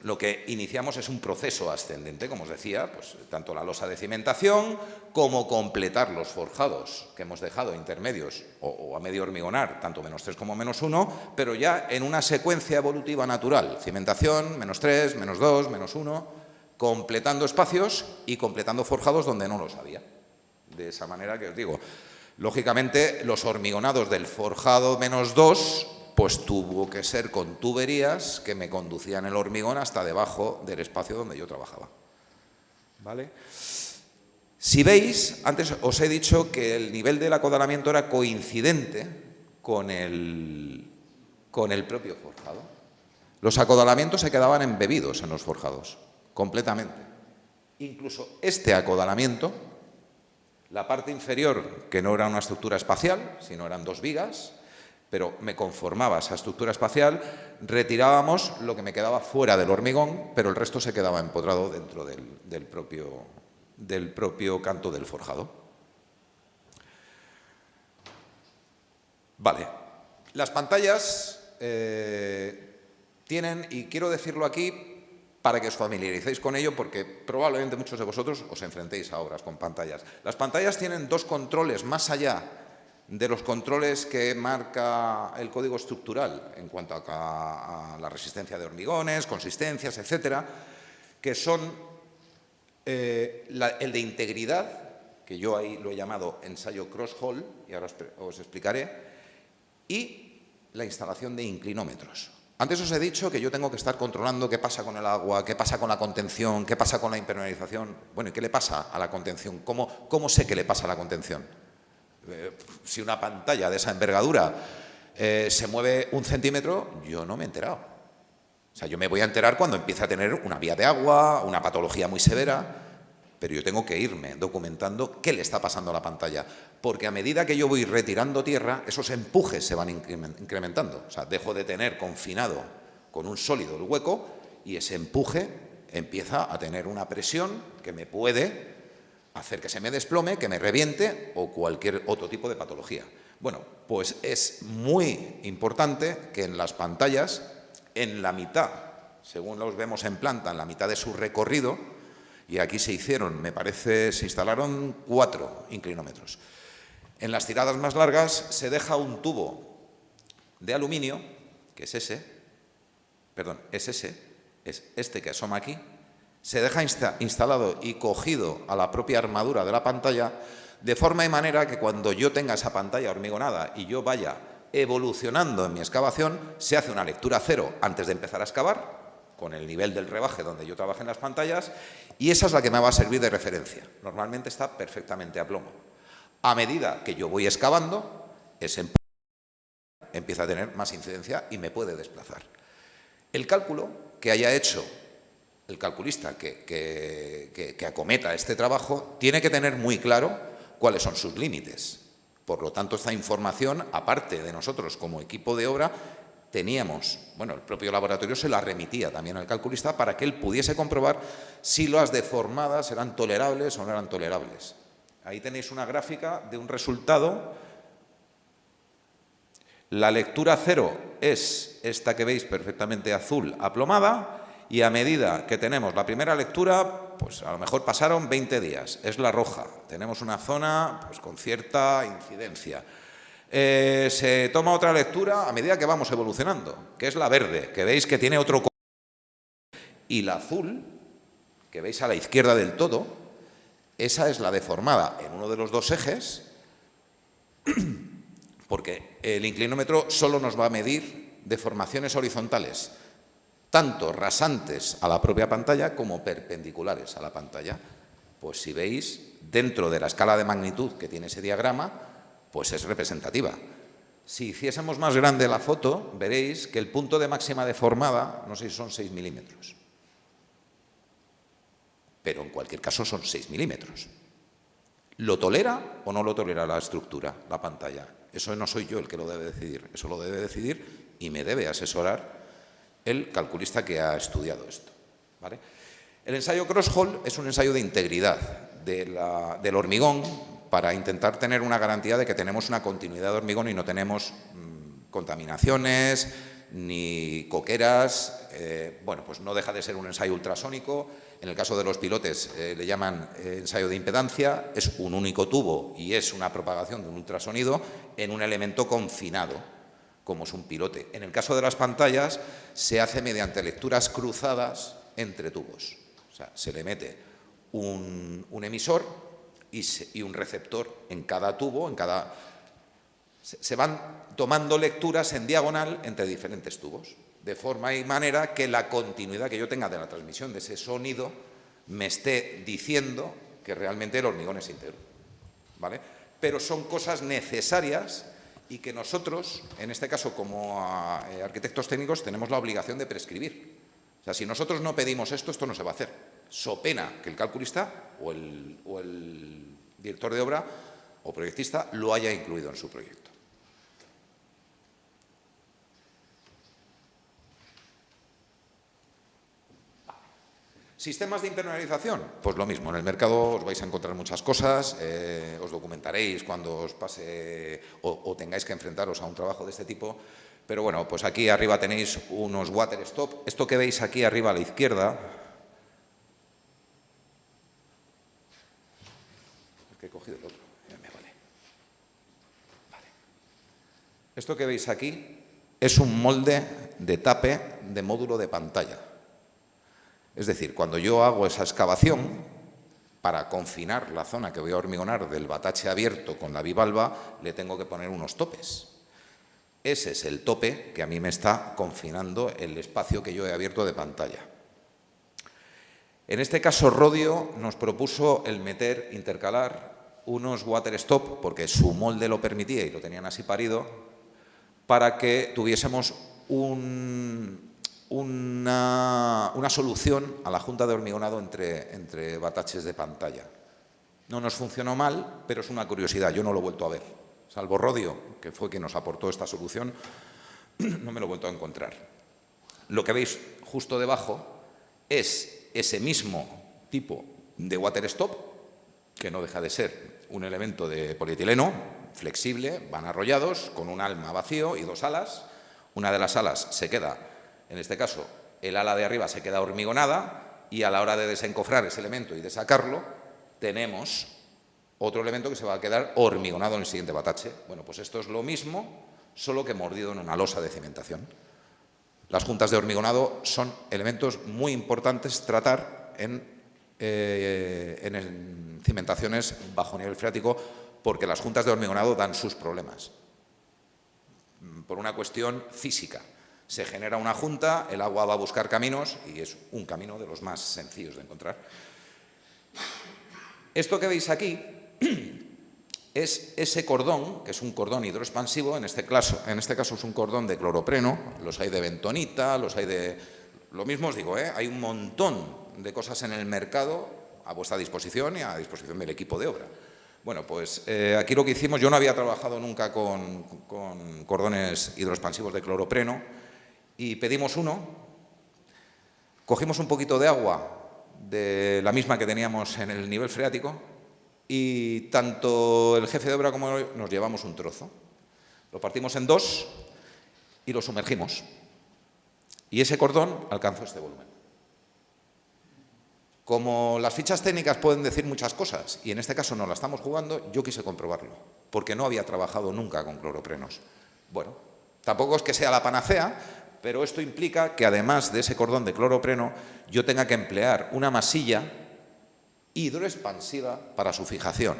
lo que iniciamos es un proceso ascendente, como os decía, pues tanto la losa de cimentación como completar los forjados que hemos dejado intermedios o a medio hormigonar, tanto -3 como -1, pero ya en una secuencia evolutiva natural. Cimentación, -3, -2, -1, completando espacios y completando forjados donde no los había. De esa manera que os digo, lógicamente los hormigonados del forjado -2 pues tuvo que ser con tuberías que me conducían el hormigón hasta debajo del espacio donde yo trabajaba. ¿Vale? Si veis, antes os he dicho que el nivel del acodalamiento era coincidente con el propio forjado. Los acodalamientos se quedaban embebidos en los forjados, completamente. Incluso este acodalamiento, la parte inferior, que no era una estructura espacial, sino eran 2 vigas, pero me conformaba esa estructura espacial, retirábamos lo que me quedaba fuera del hormigón, pero el resto se quedaba empotrado dentro del propio canto del forjado. Vale, las pantallas tienen, y quiero decirlo aquí para que os familiaricéis con ello, porque probablemente muchos de vosotros os enfrentéis a obras con pantallas. Las pantallas tienen 2 controles más allá de los controles que marca el código estructural en cuanto a la resistencia de hormigones, consistencias, etcétera, que son el de integridad, que yo ahí lo he llamado ensayo cross-hole, y ahora os explicaré, y la instalación de inclinómetros. Antes os he dicho que yo tengo que estar controlando qué pasa con el agua, qué pasa con la contención, qué pasa con la impermeabilización. Bueno, ¿y qué le pasa a la contención? ¿Cómo sé qué le pasa a la contención? Si una pantalla de esa envergadura se mueve 1 centímetro, yo no me he enterado. O sea, yo me voy a enterar cuando empiece a tener una vía de agua, una patología muy severa, pero yo tengo que irme documentando qué le está pasando a la pantalla, porque a medida que yo voy retirando tierra, esos empujes se van incrementando. O sea, dejo de tener confinado con un sólido el hueco y ese empuje empieza a tener una presión que me puede hacer que se me desplome, que me reviente o cualquier otro tipo de patología. Bueno, pues es muy importante que en las pantallas, en la mitad, según los vemos en planta, en la mitad de su recorrido, y aquí se hicieron, me parece, se instalaron 4 inclinómetros. En las tiradas más largas se deja un tubo de aluminio, que es ese, perdón, es este que asoma aquí, se deja instalado y cogido a la propia armadura de la pantalla, de forma y manera que cuando yo tenga esa pantalla hormigonada y yo vaya evolucionando en mi excavación, se hace una lectura cero antes de empezar a excavar, con el nivel del rebaje donde yo trabaje en las pantallas, y esa es la que me va a servir de referencia. Normalmente está perfectamente a plomo. A medida que yo voy excavando, ese empuje empieza a tener más incidencia y me puede desplazar. El cálculo que haya hecho el calculista que acometa este trabajo tiene que tener muy claro cuáles son sus límites. Por lo tanto, esta información, aparte de nosotros como equipo de obra, teníamos, bueno, el propio laboratorio se la remitía también al calculista para que él pudiese comprobar si las deformadas eran tolerables o no eran tolerables. Ahí tenéis una gráfica de un resultado. La lectura cero es esta que veis perfectamente azul aplomada, y a medida que tenemos la primera lectura, pues a lo mejor pasaron 20 días, es la roja. Tenemos una zona pues, con cierta incidencia. Se toma otra lectura a medida que vamos evolucionando, que es la verde, que veis que tiene otro color. Y la azul, que veis a la izquierda del todo, esa es la deformada en uno de los 2 ejes, porque el inclinómetro solo nos va a medir deformaciones horizontales, tanto rasantes a la propia pantalla como perpendiculares a la pantalla. Pues si veis, dentro de la escala de magnitud que tiene ese diagrama, pues es representativa. Si hiciésemos más grande la foto, veréis que el punto de máxima deformada, no sé si son 6 milímetros, pero en cualquier caso son 6 milímetros. ¿Lo tolera o no lo tolera la estructura, la pantalla? Eso no soy yo el que lo debe decidir, eso lo debe decidir y me debe asesorar el calculista que ha estudiado esto, ¿vale? El ensayo cross-hole es un ensayo de integridad del hormigón para intentar tener una garantía de que tenemos una continuidad de hormigón y no tenemos contaminaciones ni coqueras. Bueno, pues no deja de ser un ensayo ultrasónico. En el caso de los pilotes le llaman ensayo de impedancia. Es un único tubo y es una propagación de un ultrasonido en un elemento confinado, como es un pilote. En el caso de las pantallas se hace mediante lecturas cruzadas entre tubos. O sea, se le mete un emisor y un receptor en cada tubo, se van tomando lecturas en diagonal entre diferentes tubos, de forma y manera que la continuidad que yo tenga de la transmisión de ese sonido me esté diciendo que realmente el hormigón es íntegro, ¿vale? Pero son cosas necesarias y que nosotros, en este caso como arquitectos técnicos, tenemos la obligación de prescribir. O sea, si nosotros no pedimos esto, esto no se va a hacer. So pena que el calculista o el director de obra o proyectista lo haya incluido en su proyecto. ¿Sistemas de impermeabilización? Pues lo mismo, en el mercado os vais a encontrar muchas cosas, os documentaréis cuando os pase o tengáis que enfrentaros a un trabajo de este tipo, pero bueno, pues aquí arriba tenéis unos water stop. Esto que veis aquí arriba a la izquierda, que he cogido el otro, ya me vale. Esto que veis aquí es un molde de tape de módulo de pantalla. Es decir, cuando yo hago esa excavación, para confinar la zona que voy a hormigonar del batache abierto con la bivalva, le tengo que poner unos topes. Ese es el tope que a mí me está confinando el espacio que yo he abierto de pantalla. En este caso, Rodio nos propuso el intercalar unos water stop, porque su molde lo permitía y lo tenían así parido, para que tuviésemos una solución a la junta de hormigonado entre bataches de pantalla. No nos funcionó mal, pero es una curiosidad, yo no lo he vuelto a ver. Salvo Rodio, que fue quien nos aportó esta solución, no me lo he vuelto a encontrar. Lo que veis justo debajo es ese mismo tipo de water stop, que no deja de ser un elemento de polietileno flexible, van arrollados, con un alma vacío y dos alas. Una de las alas se queda, en este caso, el ala de arriba se queda hormigonada y a la hora de desencofrar ese elemento y de sacarlo, tenemos otro elemento que se va a quedar hormigonado en el siguiente batache. Bueno, pues esto es lo mismo, solo que mordido en una losa de cimentación. Las juntas de hormigonado son elementos muy importantes tratar en cimentaciones bajo nivel freático, porque las juntas de hormigonado dan sus problemas. Por una cuestión física. Se genera una junta, el agua va a buscar caminos y es un camino de los más sencillos de encontrar. Esto que veis aquí es ese cordón, que es un cordón hidroexpansivo, en este caso es un cordón de cloropreno, los hay de bentonita, los hay de... Lo mismo os digo, hay un montón de cosas en el mercado a vuestra disposición y a disposición del equipo de obra. Bueno, pues aquí lo que hicimos, yo no había trabajado nunca con cordones hidroexpansivos de cloropreno y pedimos uno, cogimos un poquito de agua de la misma que teníamos en el nivel freático y tanto el jefe de obra como yo nos llevamos un trozo. Lo partimos en dos y lo sumergimos. Y ese cordón alcanzó este volumen. Como las fichas técnicas pueden decir muchas cosas, y en este caso no la estamos jugando, yo quise comprobarlo, porque no había trabajado nunca con cloroprenos. Bueno, tampoco es que sea la panacea, pero esto implica que además de ese cordón de cloropreno, yo tenga que emplear una masilla hidroexpansiva para su fijación,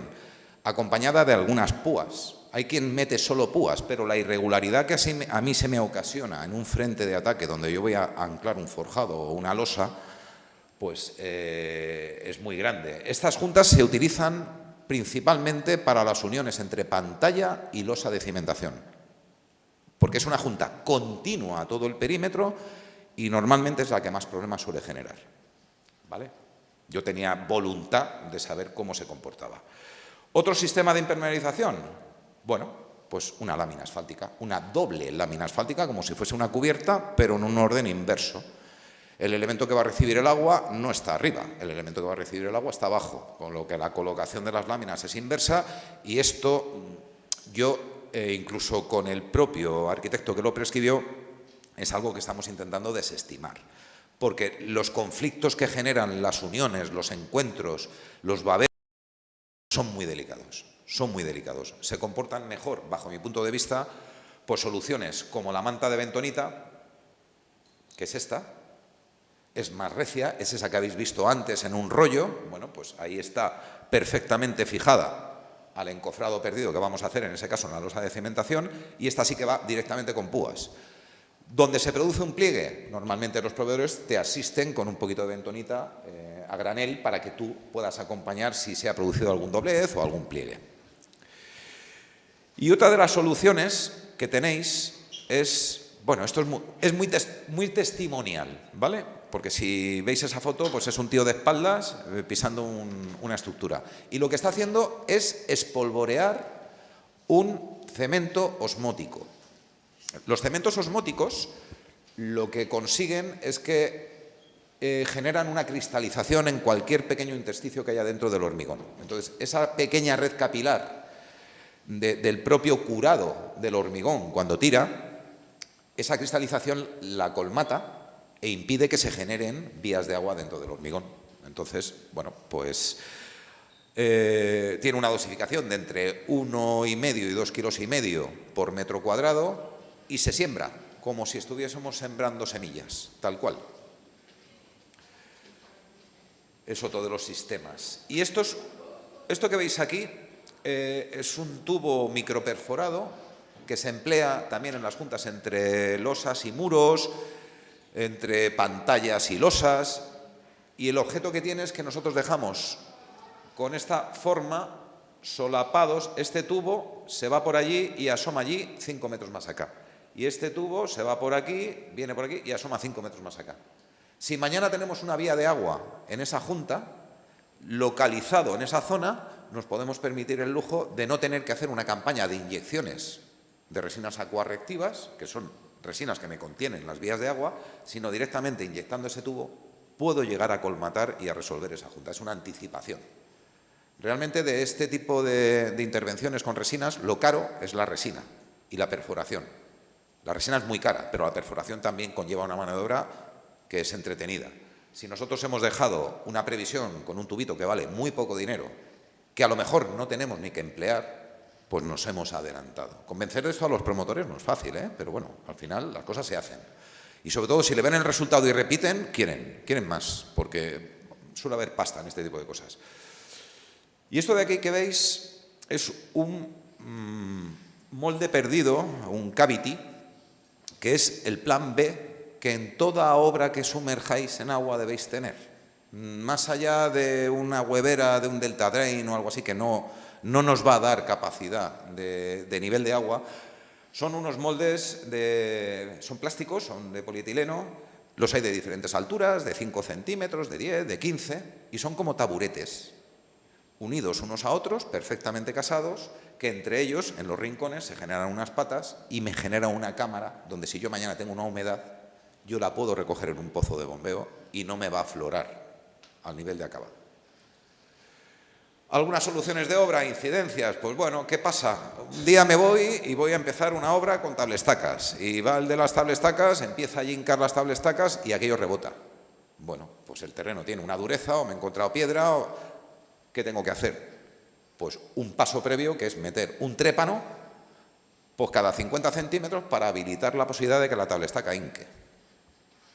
acompañada de algunas púas. Hay quien mete solo púas, pero la irregularidad que a mí se me ocasiona en un frente de ataque donde yo voy a anclar un forjado o una losa, pues es muy grande. Estas juntas se utilizan principalmente para las uniones entre pantalla y losa de cimentación, porque es una junta continua a todo el perímetro y normalmente es la que más problemas suele generar. ¿Vale? Yo tenía voluntad de saber cómo se comportaba. ¿Otro sistema de impermeabilización? Bueno, pues una lámina asfáltica, una doble lámina asfáltica, como si fuese una cubierta, pero en un orden inverso. El elemento que va a recibir el agua no está arriba, el elemento que va a recibir el agua está abajo, con lo que la colocación de las láminas es inversa y esto yo, incluso con el propio arquitecto que lo prescribió, es algo que estamos intentando desestimar. Porque los conflictos que generan las uniones, los encuentros, los babeos, son muy delicados, son muy delicados. Se comportan mejor, bajo mi punto de vista, pues soluciones como la manta de bentonita, que es esta, es más recia, es esa que habéis visto antes en un rollo, bueno, pues ahí está perfectamente fijada al encofrado perdido que vamos a hacer, en ese caso en la losa de cimentación, y esta sí que va directamente con púas. Donde se produce un pliegue, normalmente los proveedores te asisten con un poquito de bentonita a granel para que tú puedas acompañar si se ha producido algún doblez o algún pliegue. Y otra de las soluciones que tenéis es, bueno, esto es muy testimonial, ¿vale? Porque si veis esa foto, pues es un tío de espaldas pisando una estructura. Y lo que está haciendo es espolvorear un cemento osmótico. Los cementos osmóticos lo que consiguen es que generan una cristalización en cualquier pequeño intersticio que haya dentro del hormigón. Entonces, esa pequeña red capilar del propio curado del hormigón cuando tira, esa cristalización la colmata e impide que se generen vías de agua dentro del hormigón. Entonces, bueno, pues tiene una dosificación de entre 1,5 y 2,5 kilos por metro cuadrado y se siembra como si estuviésemos sembrando semillas, tal cual. Es otro de los sistemas. Y esto que veis aquí es un tubo microperforado que se emplea también en las juntas entre losas y muros, entre pantallas y losas, y el objeto que tiene es que nosotros dejamos con esta forma solapados, este tubo se va por allí y asoma allí 5 metros más acá, y este tubo se va por aquí, viene por aquí y asoma 5 metros más acá. Si mañana tenemos una vía de agua en esa junta, localizado en esa zona, nos podemos permitir el lujo de no tener que hacer una campaña de inyecciones de resinas acuarreactivas, que son resinas que me contienen las vías de agua, sino directamente inyectando ese tubo puedo llegar a colmatar y a resolver esa junta. Es una anticipación. Realmente de este tipo de intervenciones con resinas, lo caro es la resina y la perforación. La resina es muy cara, pero la perforación también conlleva una mano de obra que es entretenida. Si nosotros hemos dejado una previsión con un tubito que vale muy poco dinero, que a lo mejor no tenemos ni que emplear, pues nos hemos adelantado. Convencer de esto a los promotores no es fácil, pero bueno, al final las cosas se hacen. Y sobre todo, si le ven el resultado y repiten, quieren más, porque suele haber pasta en este tipo de cosas. Y esto de aquí que veis es un molde perdido, un cavity, que es el plan B que en toda obra que sumerjáis en agua debéis tener. Más allá de una huevera, de un delta drain o algo así que no nos va a dar capacidad de nivel de agua, son unos moldes, son plásticos, son de polietileno, los hay de diferentes alturas, de 5 centímetros, de 10, de 15, y son como taburetes, unidos unos a otros, perfectamente casados, que entre ellos, en los rincones, se generan unas patas y me genera una cámara donde si yo mañana tengo una humedad, yo la puedo recoger en un pozo de bombeo y no me va a aflorar al nivel de acabado. Algunas soluciones de obra, incidencias, pues bueno, ¿qué pasa? Un día me voy y voy a empezar una obra con tablestacas y va el de las tablestacas, empieza a hincar las tablestacas y aquello rebota. Bueno, pues el terreno tiene una dureza o me he encontrado piedra, ¿qué tengo que hacer? Pues un paso previo que es meter un trépano pues cada 50 centímetros para habilitar la posibilidad de que la tablestaca hinque.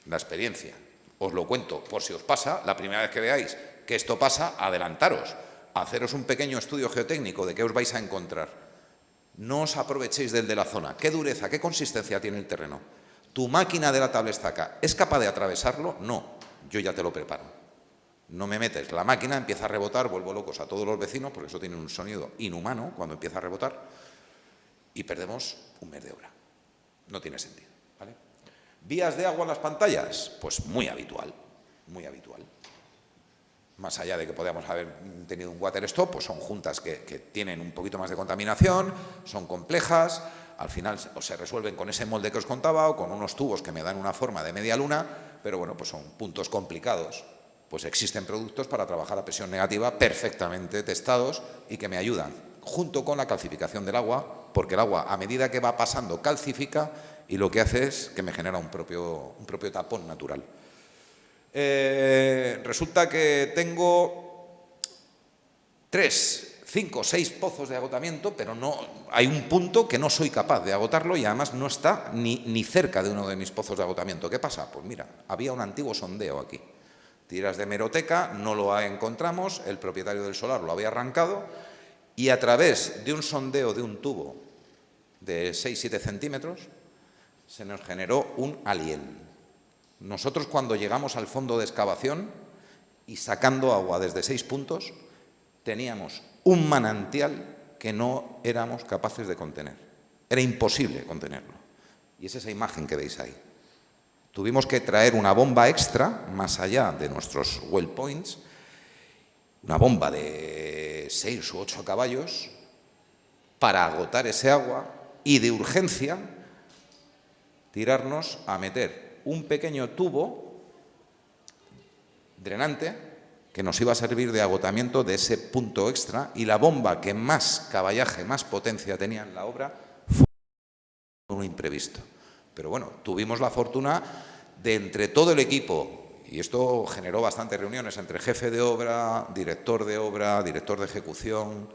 La experiencia, os lo cuento por si os pasa, la primera vez que veáis que esto pasa, adelantaros, haceros un pequeño estudio geotécnico de qué os vais a encontrar. No os aprovechéis del de la zona. ¿Qué dureza, qué consistencia tiene el terreno? ¿Tu máquina de la tablestaca es capaz de atravesarlo? No, yo ya te lo preparo. No me metes la máquina, empieza a rebotar, vuelvo locos a todos los vecinos, porque eso tiene un sonido inhumano cuando empieza a rebotar, y perdemos un mes de obra. No tiene sentido, ¿vale? ¿Vías de agua en las pantallas? Pues muy habitual, muy habitual. Más allá de que podamos haber tenido un water stop, pues son juntas que tienen un poquito más de contaminación, son complejas, al final se resuelven con ese molde que os contaba o con unos tubos que me dan una forma de media luna, pero bueno, pues son puntos complicados. Pues existen productos para trabajar a presión negativa perfectamente testados y que me ayudan, junto con la calcificación del agua, porque el agua a medida que va pasando calcifica y lo que hace es que me genera un propio tapón natural. Resulta que tengo 3, 5, 6 pozos de agotamiento, pero no hay un punto que no soy capaz de agotarlo y además no está ni cerca de uno de mis pozos de agotamiento. ¿Qué pasa? Pues mira, había un antiguo sondeo aquí. Tiras de hemeroteca, no lo encontramos, el propietario del solar lo había arrancado y a través de un sondeo de un tubo de 6-7 centímetros se nos generó un alien. Nosotros cuando llegamos al fondo de excavación y sacando agua desde 6 puntos, teníamos un manantial que no éramos capaces de contener. Era imposible contenerlo. Y es esa imagen que veis ahí. Tuvimos que traer una bomba extra, más allá de nuestros well points, una bomba de 6 u 8 caballos, para agotar ese agua y de urgencia tirarnos a meter un pequeño tubo drenante que nos iba a servir de agotamiento de ese punto extra, y la bomba que más caballaje, más potencia tenía en la obra fue un imprevisto. Pero bueno, tuvimos la fortuna de, entre todo el equipo, y esto generó bastantes reuniones entre jefe de obra, director de ejecución,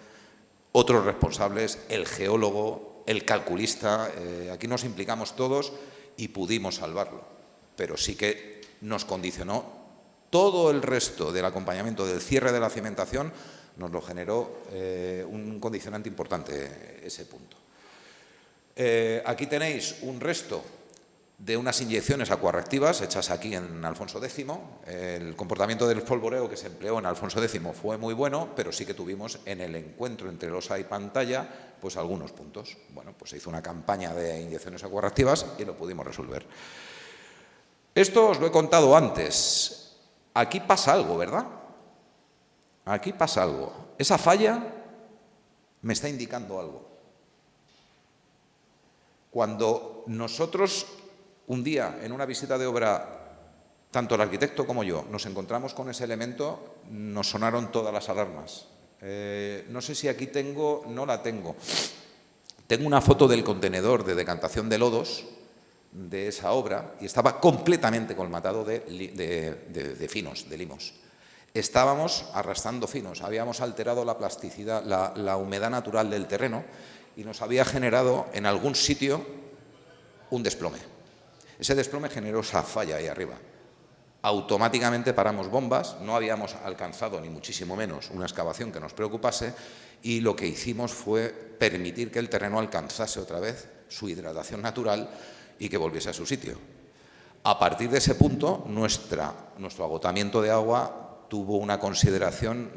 otros responsables, el geólogo, el calculista, aquí nos implicamos todos y pudimos salvarlo. Pero sí que nos condicionó todo el resto del acompañamiento del cierre de la cimentación, nos lo generó un condicionante importante ese punto. Aquí tenéis un resto de unas inyecciones acuarreactivas hechas aquí en Alfonso X. El comportamiento del espolvoreo que se empleó en Alfonso X fue muy bueno, pero sí que tuvimos en el encuentro entre losa y pantalla pues algunos puntos. Bueno, pues se hizo una campaña de inyecciones acuarreactivas y lo pudimos resolver. Esto os lo he contado antes. Aquí pasa algo, ¿verdad? Aquí pasa algo. Esa falla me está indicando algo. Cuando nosotros un día, en una visita de obra, tanto el arquitecto como yo, nos encontramos con ese elemento, nos sonaron todas las alarmas. No sé si aquí tengo, no la tengo. Tengo una foto del contenedor de decantación de lodos de esa obra y estaba completamente colmatado de finos, de limos. Estábamos arrastrando finos, habíamos alterado la plasticidad, la humedad natural del terreno y nos había generado en algún sitio un desplome. Ese desplome generó esa falla ahí arriba. Automáticamente paramos bombas, no habíamos alcanzado ni muchísimo menos una excavación que nos preocupase y lo que hicimos fue permitir que el terreno alcanzase otra vez su hidratación natural y que volviese a su sitio. A partir de ese punto, nuestro agotamiento de agua tuvo una consideración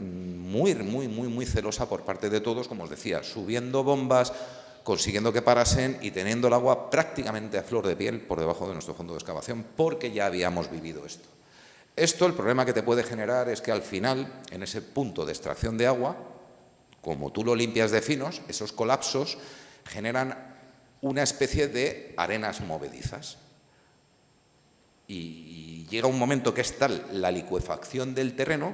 muy celosa por parte de todos, como os decía, subiendo bombas, consiguiendo que parasen y teniendo el agua prácticamente a flor de piel por debajo de nuestro fondo de excavación, porque ya habíamos vivido esto. Esto, el problema que te puede generar es que al final, en ese punto de extracción de agua, como tú lo limpias de finos, esos colapsos generan una especie de arenas movedizas. Y llega un momento que es tal la licuefacción del terreno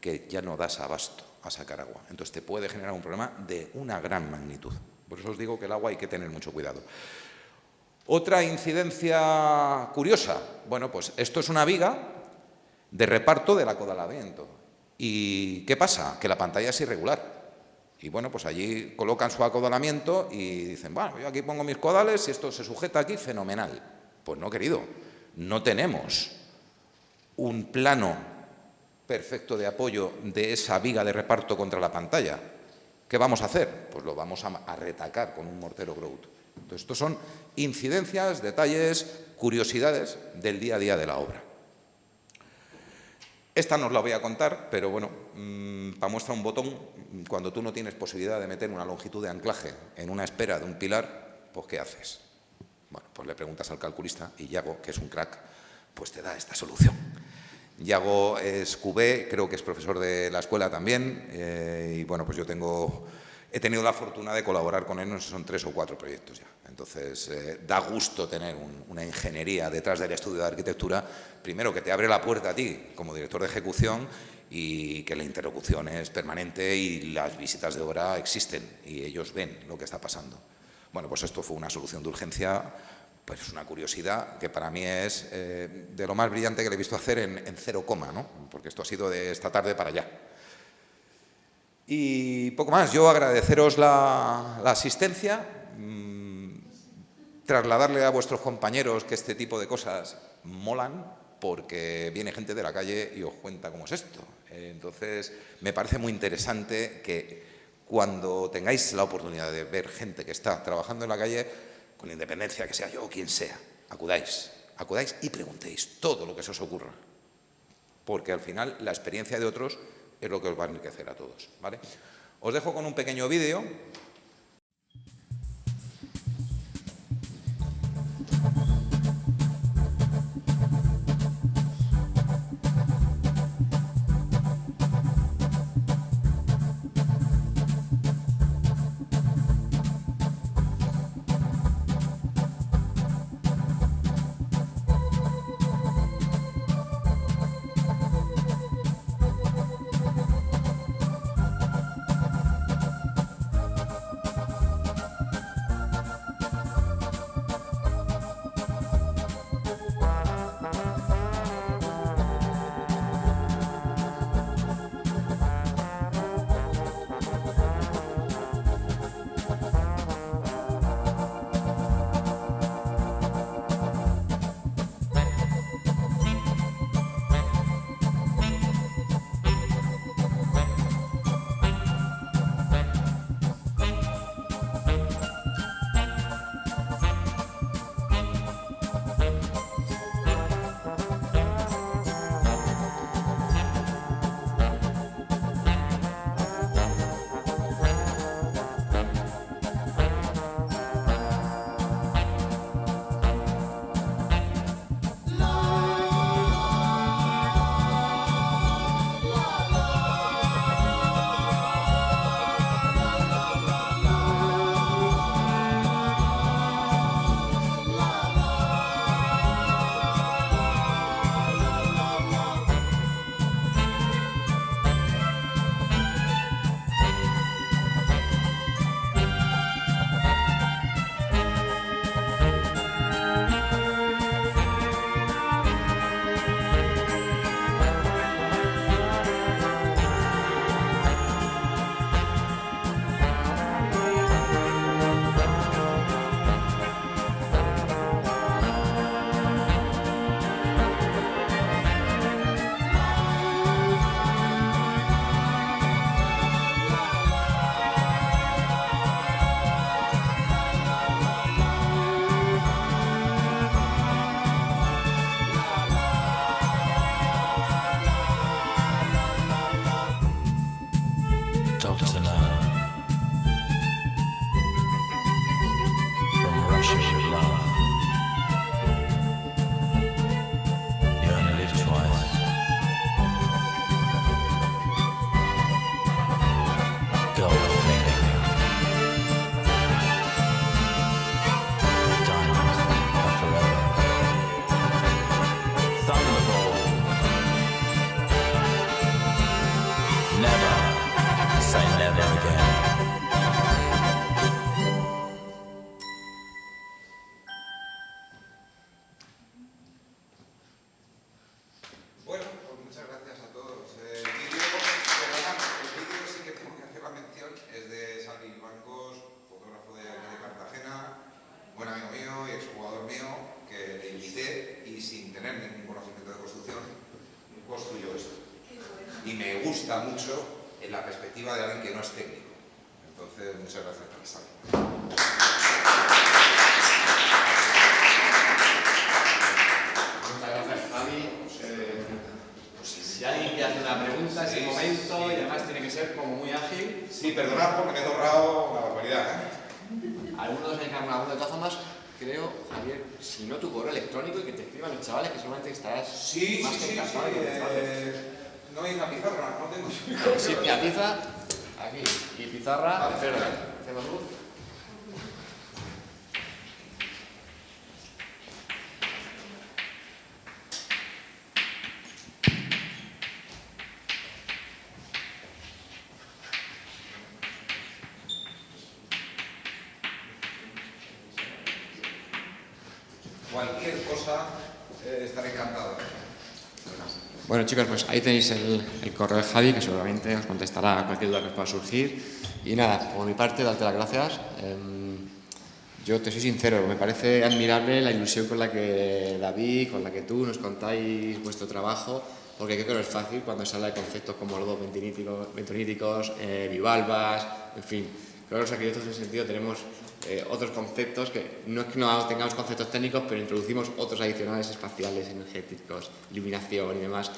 que ya no das abasto a sacar agua. Entonces te puede generar un problema de una gran magnitud. Por eso os digo que el agua hay que tener mucho cuidado. Otra incidencia curiosa. Bueno, pues esto es una viga de reparto del acodalamiento. ¿Y qué pasa? Que la pantalla es irregular. Y bueno, pues allí colocan su acodalamiento y dicen, bueno, yo aquí pongo mis codales, si esto se sujeta aquí, fenomenal. Pues no, querido, no tenemos un plano perfecto de apoyo de esa viga de reparto contra la pantalla. ¿Qué vamos a hacer? Pues lo vamos a retacar con un mortero grout. Entonces, estos son incidencias, detalles, curiosidades del día a día de la obra. Esta no os la voy a contar, pero bueno, para muestra un botón, cuando tú no tienes posibilidad de meter una longitud de anclaje en una espera de un pilar, pues ¿qué haces? Bueno, pues le preguntas al calculista y Yago, que es un crack, pues te da esta solución. Yago es QB, creo que es profesor de la escuela también, y bueno, pues yo he tenido la fortuna de colaborar con él, no sé, son 3 o 4 proyectos ya. Entonces, da gusto tener una ingeniería detrás del estudio de arquitectura, primero que te abre la puerta a ti como director de ejecución y que la interlocución es permanente y las visitas de obra existen y ellos ven lo que está pasando. Bueno, pues esto fue una solución de urgencia. Pues es una curiosidad que para mí es de lo más brillante que le he visto hacer en 0, ¿no? Porque esto ha sido de esta tarde para allá. Y poco más, yo agradeceros la asistencia, trasladarle a vuestros compañeros que este tipo de cosas molan, porque viene gente de la calle y os cuenta cómo es esto. Entonces, me parece muy interesante que cuando tengáis la oportunidad de ver gente que está trabajando en la calle, con independencia que sea yo o quien sea, acudáis y preguntéis todo lo que se os ocurra, porque al final la experiencia de otros es lo que os va a enriquecer a todos, ¿vale? Os dejo con un pequeño vídeo. Y me gusta mucho en la perspectiva de alguien que no es técnico. Entonces, muchas gracias por estar aquí. Muchas gracias, Javi. Si alguien quiere hacer una pregunta, es el momento, y además tiene que ser como muy ágil. Sí, perdonad porque me he dorrado una barbaridad, ¿eh? Algunos me encargan alguna de todas formas. Creo, Javier, si no tu correo electrónico y que te escriban los chavales, que seguramente estarás más que encantado de contestarles. No hay una pizarra, no tengo. Sí, mira, tiza, aquí, y pizarra, verde, hacemos luz. Cualquier cosa, estaré encantado. Bueno, chicos, pues ahí tenéis el correo de Javi, que seguramente os contestará a cualquier duda que os pueda surgir. Y nada, por mi parte, darte las gracias. Yo te soy sincero, me parece admirable la ilusión con la que David, con la que tú nos contáis vuestro trabajo, porque creo que no es fácil cuando se habla de conceptos como lodos bentoníticos, bivalvas, en fin. Creo que los arquitectos en ese sentido tenemos otros conceptos que no es que no tengamos conceptos técnicos, pero introducimos otros adicionales espaciales, energéticos, iluminación y demás,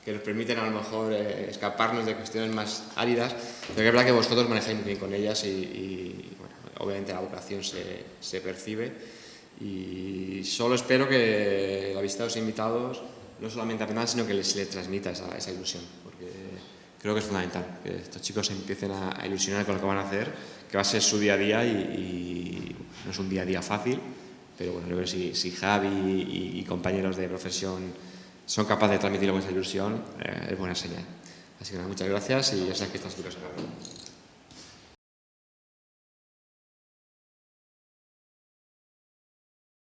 que nos permiten a lo mejor escaparnos de cuestiones más áridas, pero que es verdad que vosotros manejáis muy bien con ellas y bueno, obviamente la vocación se percibe, y solo espero que la visita de los invitados no solamente aprendan, sino que les transmita esa ilusión, porque creo que es fundamental que estos chicos se empiecen a ilusionar con lo que van a hacer, que va a ser su día a día, y no es un día a día fácil, pero bueno, creo que si Javi y compañeros de profesión son capaces de transmitirlo con esa ilusión, es buena señal. Así que nada, muchas gracias y ya sabes que estás en tu casa.